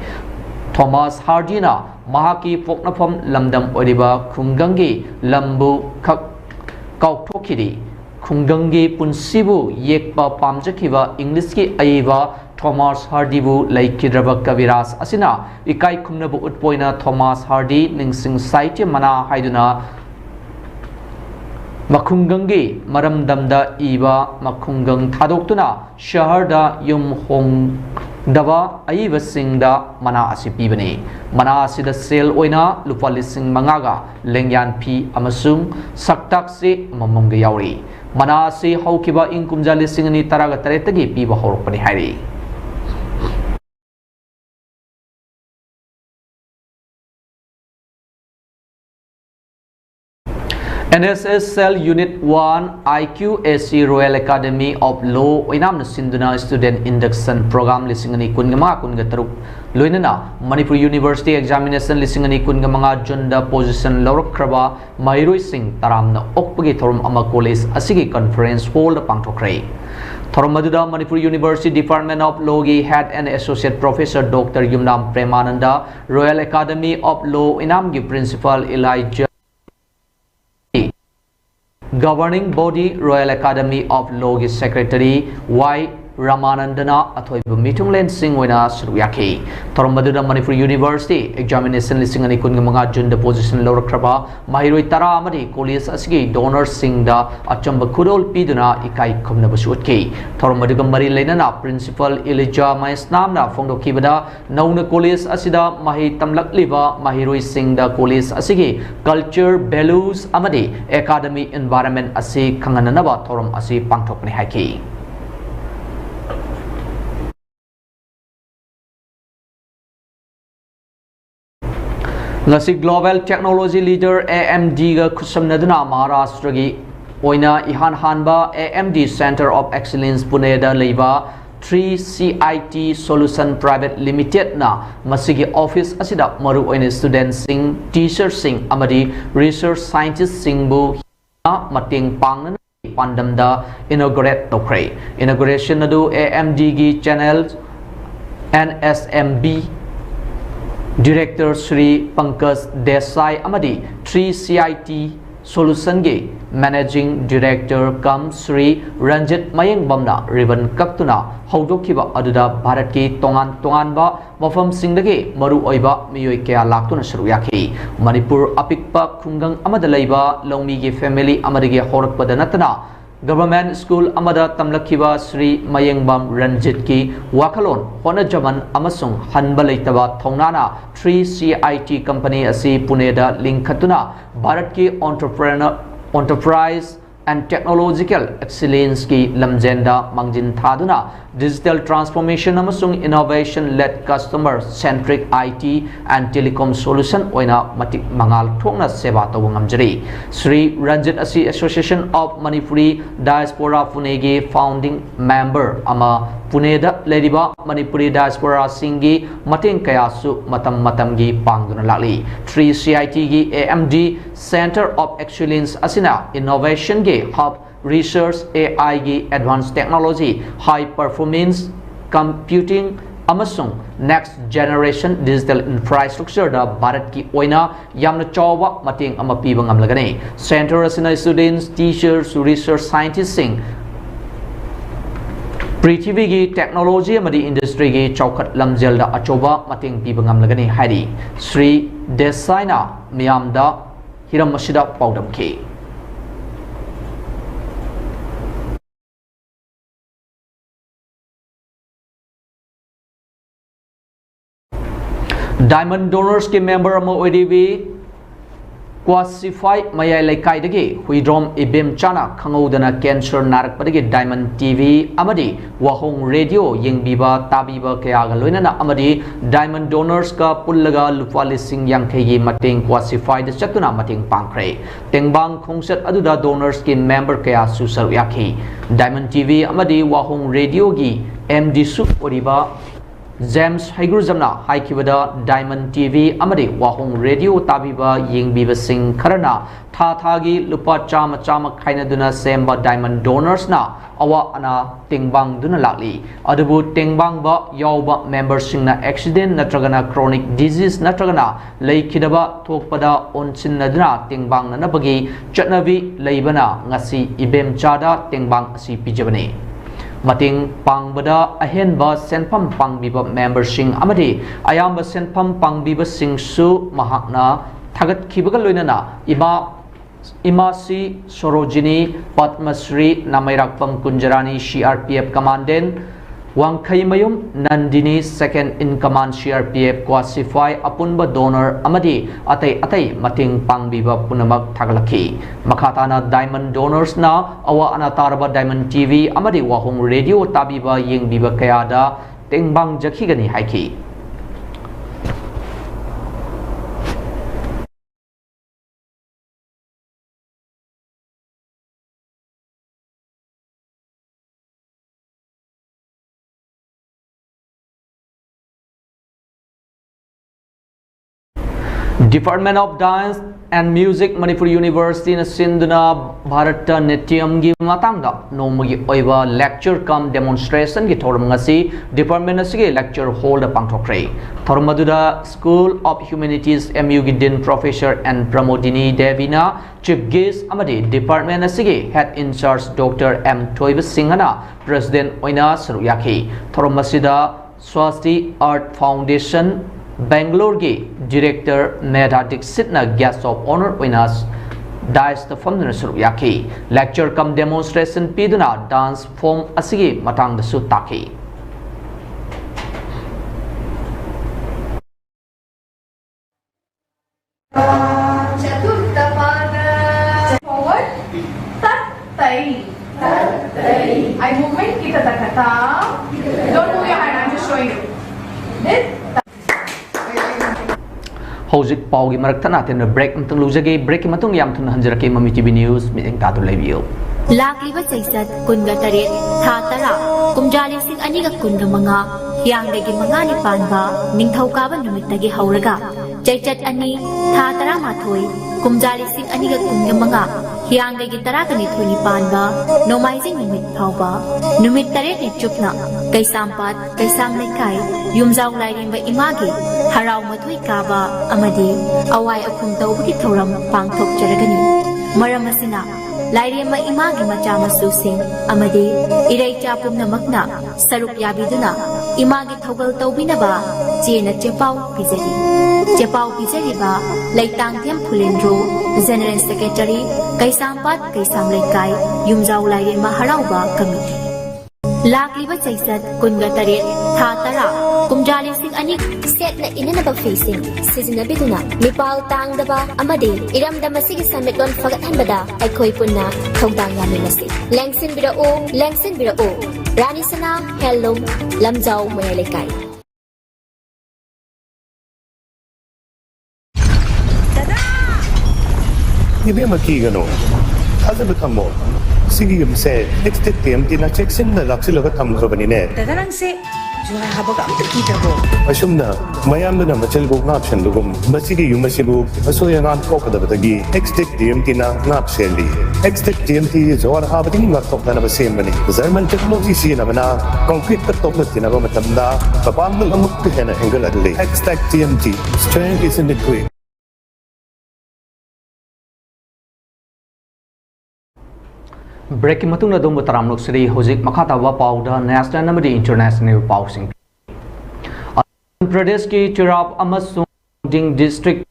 Thomas Hardy na Mahaki Poknapam Lamdam Oriba Khungangi Lambu Khak Kauthokiri Khungangi Punsibu Yekpa Pamjakiva English ki Aiva Thomas Hardy bu Laikhidraba Kaviras Asina Ikai Khumnabu Utpoina Thomas Hardy Ningsing Sahitya Mana Haiduna Makhungangi Maramdamda Iba Makhungang Thadoktuna Shaharda Yum Hong Dava Aiva Singda Mana Asipibani Mana Asida Sale Oina Lupa Lising Mangaga Lengyan P Amasung Saktaksi Mamamga Yauri Mana Asi Haukiba Inkumja Lisingani Taraga Taretagi Piba Horpani Hari NSS Cell Unit 1 IQAC Royal Academy of Law Oinam Sinduna Student Induction Program Lisingani Kungama Kungataruk Luinana Manipur University Examination Lisingani Kungamanga Junda Position Lorok Kraba Mairoi Singh Taramna Okpagi Thorum Ama College Asigi Conference Hall Pangtokrai Thoromaduda Manipur University Department of Law gi Head and Associate Professor Dr. Yumnam Premananda Royal Academy of Law Inam gi Principal Elijah Governing Body Royal Academy of Law gi Secretary Y Ramanandana Athoibu Mitunglen Singwena Suruyaki Thoromaduda Manipur University Examination Lisingani Kungamanga Junda Position Lower Kraba Mahiroi Tara Amadi College Asigi Donor Singda Achamba Kudol Piduna Ikai Kumnabasutki Thoromaduga Mari Lenana Principal Elijah Maisnamna Fondo Kibada Nauna College Asida Mahi Tamlak Liva Mahiroi Singda College Asigi Culture Values Amadi Academy Environment Asi Kangananaba Thorum Asi Pangtokni Haki Ngasi Global Technology Leader AMD ga khussamnaduna Maharashtra gi oina ihan hanba AMD Center of Excellence Pune da leiba 3CIT Solution Private Limited na masigi office asida maru oina students sing teachers sing amadi research scientists sing bu mating pangna pandamda inaugurate tokrai inauguration adu AMD gi channel NSMB Director Sri Pankaj Desai amadi 3CIT Solution ge Managing Director Kam Sri Ranjit Mayeng Bamna Ribbon Kaktuna Haudokiba Aduda Bharat ki Tongan ba Mafam Singdagi Maru Oiba Miyoi Kaya Laktuna Suruyaki Manipur Apikpa Kungang Amada Laiba Lomi ge Family Amadigi Horakpada Natana Government School Amada Tamlakiba Sri Mayengbam Ranjit ki Wakalon Hona Jaman Amasung Hanbalaitaba Thongnana 3CIT Company Asi Puneda Linkatuna Bharat ki Enterprise and Technological Excellence ki Lamjenda Mangjin Thaduna Digital Transformation Amasung Innovation led Customer Centric IT and Telecom Solution Oina Matik Mangal Thongna Seba Tawungamjari Sri Ranjit Asi Association of Manipuri Diaspora Punegi founding member Ama Puneda Lediba Manipuri Diaspora Singi Mating Kayasu Matam Matamgi Pangduna Lali 3CIT gi AMD Center of Excellence Asina Innovation gi Hub Research AI gi Advanced Technology High Performance Computing Amasung Next Generation Digital Infrastructure da Bharat ki oina yamna chawa mating ama piba ngamlagani Center asina students teachers research scientists sing Prithvi gi technology amadi industry gi chaukat lamjel da achoba mating piba ngamlagani hari Sri Desai na miyam da hiram masida paudam ki Diamond Donors ke member ama ODV Quasify Mayai Laikai dagi Huidrom Ibim Chana Kangodana Cancer Narak padagi Diamond TV amadi Wahong Radio Yeng Biba Tabiba Kayaga Loinana amadi Diamond Donors ka Pullaga Lupa Lising Yang Kegi Mating Quasify the Chatuna Mating Pankre Tengbang Kongset Aduda Donors ke member Kaya Susar Yaki Diamond TV amadi Wahong Radio gi MD Sup Oriba James Haigurjamna Haikibada Diamond TV Amadi Wahong Radio Tabiba Yingbiba Sing Karana Thagi Lupa Chama Kaina Duna Semba Diamond Donors na Awa Ana Tingbang Duna Lali Adabu Tingbang Ba Yauba Members Singna Accident Natragana Chronic Disease Natragana Laikidaba Tokpada Onsin Naduna Tingbang Nanabagi Chatnavi Laibana Ngasi Ibem Chada Tingbang Si Pijabani Mating Pangbada Ahenba Senpam Pangbiba membersing Amadi Ayamba Senpam Pangbiba Sing Su Mahakna Tagat Kibaga Loinana Imasi Sorojini Padmasri Namairakpam Kunjarani CRPF Commandant Wangkai Mayum Nandini Second in Command CRPF Quasify Apunba Donor Amadi Atay Mating Pangbiba Punamak Tagalaki Makatana Diamond Donors na Awa Anataraba Diamond TV Amadi Wahong Radio Tabiba Ying Biba Kayada Tengbang Jakigani Haiki Department of Dance and Music Manipur University na Sinduna Bharata Nityam gi matangda nomagi oiba lecture cum demonstration gi thorum ngasi department asigi lecture hall da pangthokre thormaduda School of Humanities MU gi din Professor and Pramodini Devina Chief Guest amadi department asigi head in charge Dr. M Toiba Singhana President oina saruyaki thormasida Swasti Art Foundation Bangalore ge Director Medha Dixit na Guest of Honor Winners Dice the Famduna Suruyaki Lecture cum demonstration piduna dance form asigi matang da sutaki Forward Tattai I movement kita takata don't move your hand I'm just showing you this Hojik Paugi Marakana Tena break Mtung Lujagi break Matung Yam Tun Hanjaraki Mami TV News meeting Tatu Levio. Lakliba Saysat Kunga Tarit Tatara Kumjali Sing Aniga Kunga Manga Yang Degi Mangani Panba Ningthaukaban Numitagi Hauraga Jaychat Ani Tatara Mathoi Kumjali Sing Aniga Kunga Manga ꯍꯤꯌꯥꯡꯒꯩꯒꯤ 12 ꯄꯥꯟꯕ ꯅꯣꯡꯃꯥꯏꯖꯤꯡ ꯅꯨꯃꯤꯠ ꯐꯥꯎꯕ ꯅꯨꯃꯤꯠ 8ꯅꯤ ꯆꯨꯞꯅ ꯀꯩꯁꯥꯝꯄꯥꯠ ꯀꯩꯁꯥꯝ ꯂꯩꯀꯥꯏ ꯌꯨꯝꯖꯥꯎ ꯂꯥꯏꯔꯦꯝꯕ ꯏꯃꯥꯒꯤ ꯍꯔꯥꯎ ꯃꯊꯣꯏ ꯀꯥꯕ ꯑꯃꯗꯤ ꯑꯋꯥꯏ ꯑꯈꯨꯝ ꯇꯧꯕꯒꯤ ꯊꯧꯔꯝ ꯄꯥꯡꯊꯣꯛꯆꯔꯒꯅꯤ ꯃꯔꯝ ꯑꯁꯤꯅ ꯂꯥꯏꯔꯦꯝꯕ ꯏꯃꯥꯒꯤ ꯃꯆꯥ ꯃꯁꯨꯁꯤꯡ ꯑꯃꯗꯤ ꯏꯔꯩꯆꯥ ꯄꯨꯝꯅꯃꯛꯅ ꯁꯔꯨꯛ ꯌꯥꯕꯤꯗꯨꯅ ꯏꯃꯥꯒꯤ ꯊꯧꯒꯜ ꯇꯧꯕꯤꯅꯕ ꯆꯦꯅ ꯆꯦꯄꯥꯎ ꯄꯤꯖꯔꯤ ꯆꯦꯄꯥꯎ ꯄꯤꯖꯔꯤꯕ ꯂꯩꯇꯥꯡꯊꯦꯝ ꯐꯨꯂꯦꯟꯗ꯭ꯔꯣ ꯖꯦꯅꯔꯦꯜ ꯁꯦꯀ꯭ꯔꯦꯇꯔꯤ ꯀꯩꯁꯥꯝꯄꯥꯠ ꯀꯩꯁꯥꯝ ꯂꯩꯀꯥꯏ ꯌꯨꯝꯖꯥꯎ ꯂꯥꯏꯔꯦꯝꯕ ꯍꯔꯥꯎꯕ ꯀꯃꯤꯇꯤ ꯂꯥꯛꯂꯤꯕ ꯆꯩꯆꯠ 18 ꯊꯥ 10 ꯀꯨꯝꯖꯥ 2002 ꯁꯦꯠꯅ ꯏꯅꯅꯕ ꯐꯤꯁꯤꯡ ꯁꯤꯖꯤꯟꯅꯕꯤꯗꯨꯅ ꯃꯤꯄꯥꯜ ꯇꯥꯡꯗꯕ ꯑꯃꯗꯤ ꯏꯔꯝꯗꯝ ꯑꯁꯤꯒꯤ ꯁꯦꯟꯃꯤꯠꯂꯣꯟ ꯐꯒꯠꯍꯟꯕꯗ ꯑꯩꯈꯣꯏ ꯄꯨꯟꯅ ꯊꯧꯗꯥꯡ ꯌꯥꯃꯤꯟꯅꯁꯤ ꯂꯦꯡꯁꯤꯟꯕꯤꯔꯛꯎ ꯔꯥꯅꯤ ꯁꯅꯥ ꯍꯦꯟꯂꯨꯝ ꯂꯝꯖꯥꯎ ꯃꯌꯥꯏ ꯂꯩꯀꯥꯏ Ibig makigano, asa ba tamo? Sige yung se, next time tinacheksin na laksilaga tamkrabanine. Dadarang se, juha habaga ang takita ko. Asum na, mayam na machel ko ngapsyan lugum. Masige yung masibu, aso yung ang ko kadabadagi. Next time tina ngapsyeli. Next time zawar habating ngatok na nabasim mani. Zarman technology siya naman na concrete katok na tinaba matamda. Kapang nalamok ko na hanggal adli. Next time strength is in the quick. Breaking matuna dum taramlok sri hozik makhata wa pauda national namadi international pausing Pradesh ki Tirap amasung ding district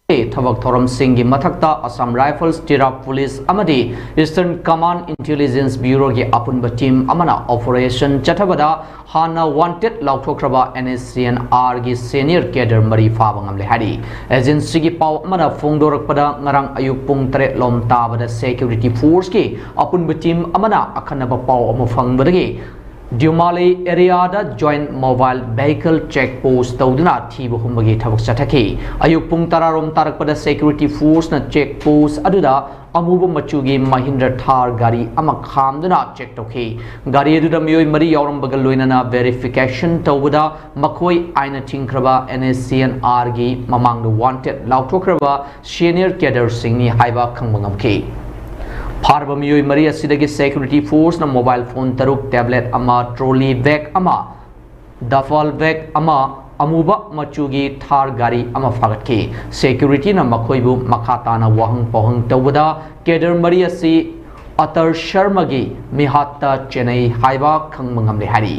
Thavak Thoram Singh Mathakta Assam Rifles Tirap Police Amadi Eastern Command Intelligence Bureau ki apunba team amana Operation Chathabada Hana Wanted Lauthokraba NSCNR ki senior cadre Mari Fabangam Lehari Agency ki pau amana Fongdorakpada Ngarang Ayuk Pung 3 lom tabada Security Force ki apunba team amana Akhanaba pau amufang badagi Dumali area da joint mobile vehicle check post tauduna thibu humbagi thabak chathaki ayuk pung tararom tarak pada security force na check post aduda amubu machugi Mahindra Thar gari ama khamduna check tokhi gari aduda mioi mari yauram bagal loinana verification tawuda makoi aina thingkraba NSCNR gi mamang wanted lauthokraba senior cadre singni haiba khangbangamki Farba miyoi mari asidagi security force na mobile phone taruk tablet ama trolley bag ama duffel bag ama amuba machugi Thar gari ama fagatki security na makhoibu makhata na wahang pohang tawada keder mari asi Atar Sharma gi mihatta Chennai haiba khangmangam le hari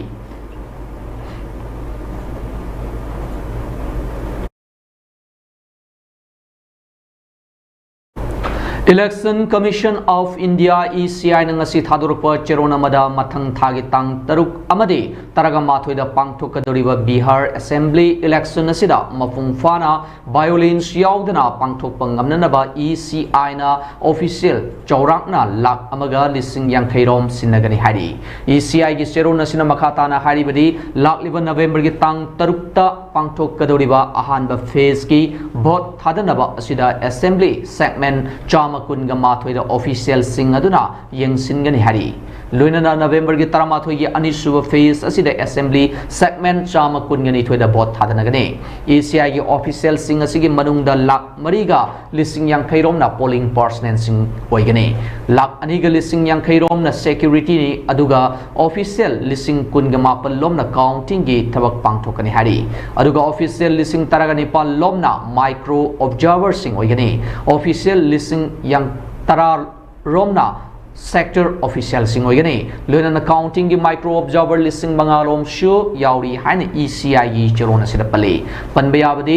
Election Commission of India ECI nangasi thadurpa cherona mada mathang thagi tang taruk amadi taraga mathoida pangthokadoriba Bihar Assembly election asida mapung fana violence yaudana pangthokpa ngamnanaba ECI na official chaurakna lak amaga lising yankairom sinagani hari ECI gi cherona sina makhata na hari badi lakliba November gi tang tarukta pangthokadoriba ahanba phase ki vote thadanaba asida Assembly segment chama kun ga mathoida official sing aduna yengsingani hari loinana November gi taramathoi gi anisuba phase asida assembly segment chama kun gani thoida vote thadanagani ECI gi official sing asigi manungda lak mariga lising yang khairom na polling percentage sing oigani lak aniga lising yang khairom na security ni aduga official lising kun ga mapal lom na counting gi thabak pangthokani hari aduga official lising taragani pal lom na micro observer sing oigani official lising yang tarar romna sector official sing oigani loina counting gi micro observer listing bangalom shu yauri haina ECI gi cherona sida pale panbayabadi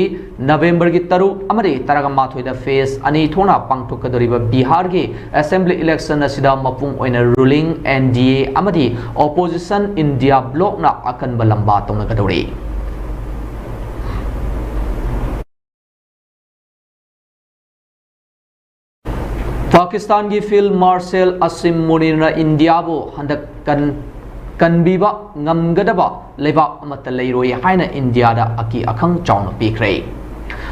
November gi taru amari taraga mathoida phase ani thona pangthokadoriba Bihar gi assembly election asida mapung oina ruling NDA amadi opposition India bloc na akan balamba tongna kadori Pakistan ki Field Marshal Asim Munir na India bu handak kanbiba ngamgadaba lebak amata leiroi haina India da aki akhang chauna pikre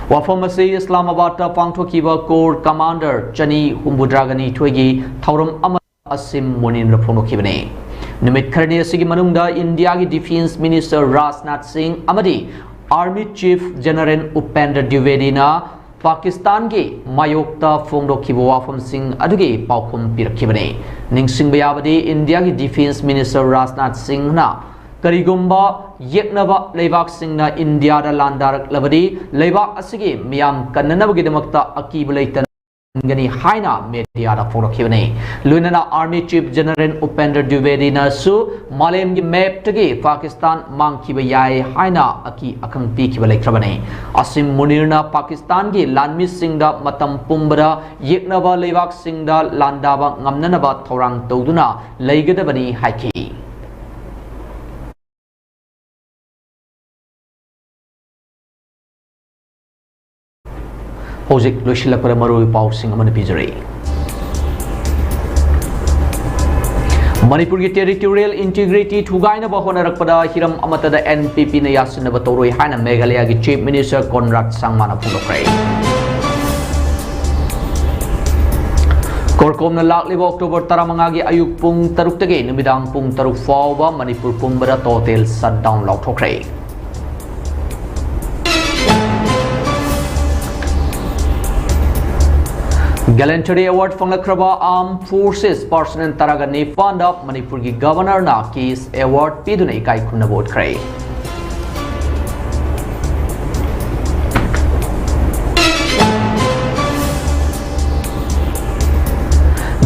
wafamasi Islamabad ta pangthokiba Corps Commander Chani Humbudragani thoigi thauram ama Asim Munir na phonokibane nimit kharni asigi manungda India ki Defense Minister Rajnath Singh amadi Army Chief General Upendra Dwivedi na Pakistan की मायोक्ता फोंदोखिबा वाफमसिंग अदुगी पाउखुम पिरखिबने निंगसिंगबा याबदि India की डिफेंस मिनिस्टर राजनाथ सिंह ना करिगुम्बा येक्नबा लेबाक सिंगना इंडिया दा लांदारक्लबदि लेबाक असिगी मियाम कन्ननबगिदमक्ता अकीब लेतन गनी हाइना मीडिया दा फोरखिबने लुनना army chief general Upendra Dwivedi ना सु मालेम की मैप तगे पाकिस्तान मांगखिबा याय हाइना अकी अखंग पीखिबा लेख्रबने असिम मुनीरना पाकिस्तान की लानमी सिंगदा मतम पुंबरा येक्नबा लेबाक सिंगदा लांदाबा ngamnanaba थौरांग तौदुना लेगदबनी हाइखि हौजिक लोइसिलकपदा मरुई पाउसिंग अमन पिजरे मणिपुर की टेरिटोरियल इंटीग्रिटी थुगाइनबा होनरकपदा हिरम अमतदा एनपीपी ने यासिनबा तौरोई हाना मेघालय की चीफ मिनिस्टर कोनराड सांगमाना फोंदोखरे कोरकोमना लाक्लिबा अक्टोबर 15 की अयुक पुंग 3 तगे नुमिदांग पुंग 3 फाउबा मणिपुर पुंबदा टोटल शटडाउन लाउथोखरे गैलेंटरी अवार्ड फंगलख्रबा आर्म फोर्सेस पर्सनल तरगनी फंड ऑफ मणिपुर की गवर्नर ना केस अवार्ड पीदुने इकाई खुन्नबोटख्रे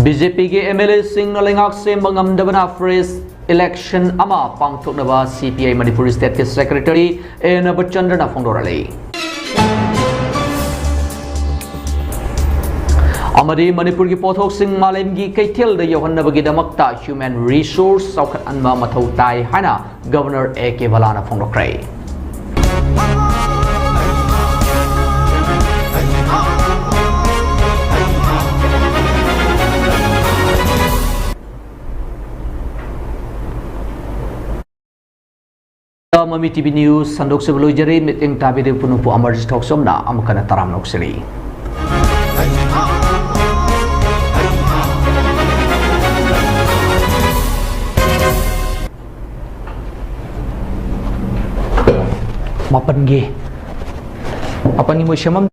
बीजेपी के एमएलए सिंह लेंगाक से मंगमदबना फ्रेश इलेक्शन अमा पांगथोकनबा सीपीआई मणिपुर स्टेट के सेक्रेटरी एन बच्चंद्रना फोंदोरले अमरी मणिपुर की पोथोक सिंह मालेम की कैथेल द यौहन्नबगिदमक्ता ह्यूमन रिसोर्स सौखतअनबा मथौ ताई हाना गवर्नर ए के बलाना फोंदोखरे ममी टीवी न्यूज संदोक से लोइजरे मिटिंग ताबिदे पुनुपु अमरजित थोकसोमना अमकना तराम नोक्सरी mapan gi moy syamam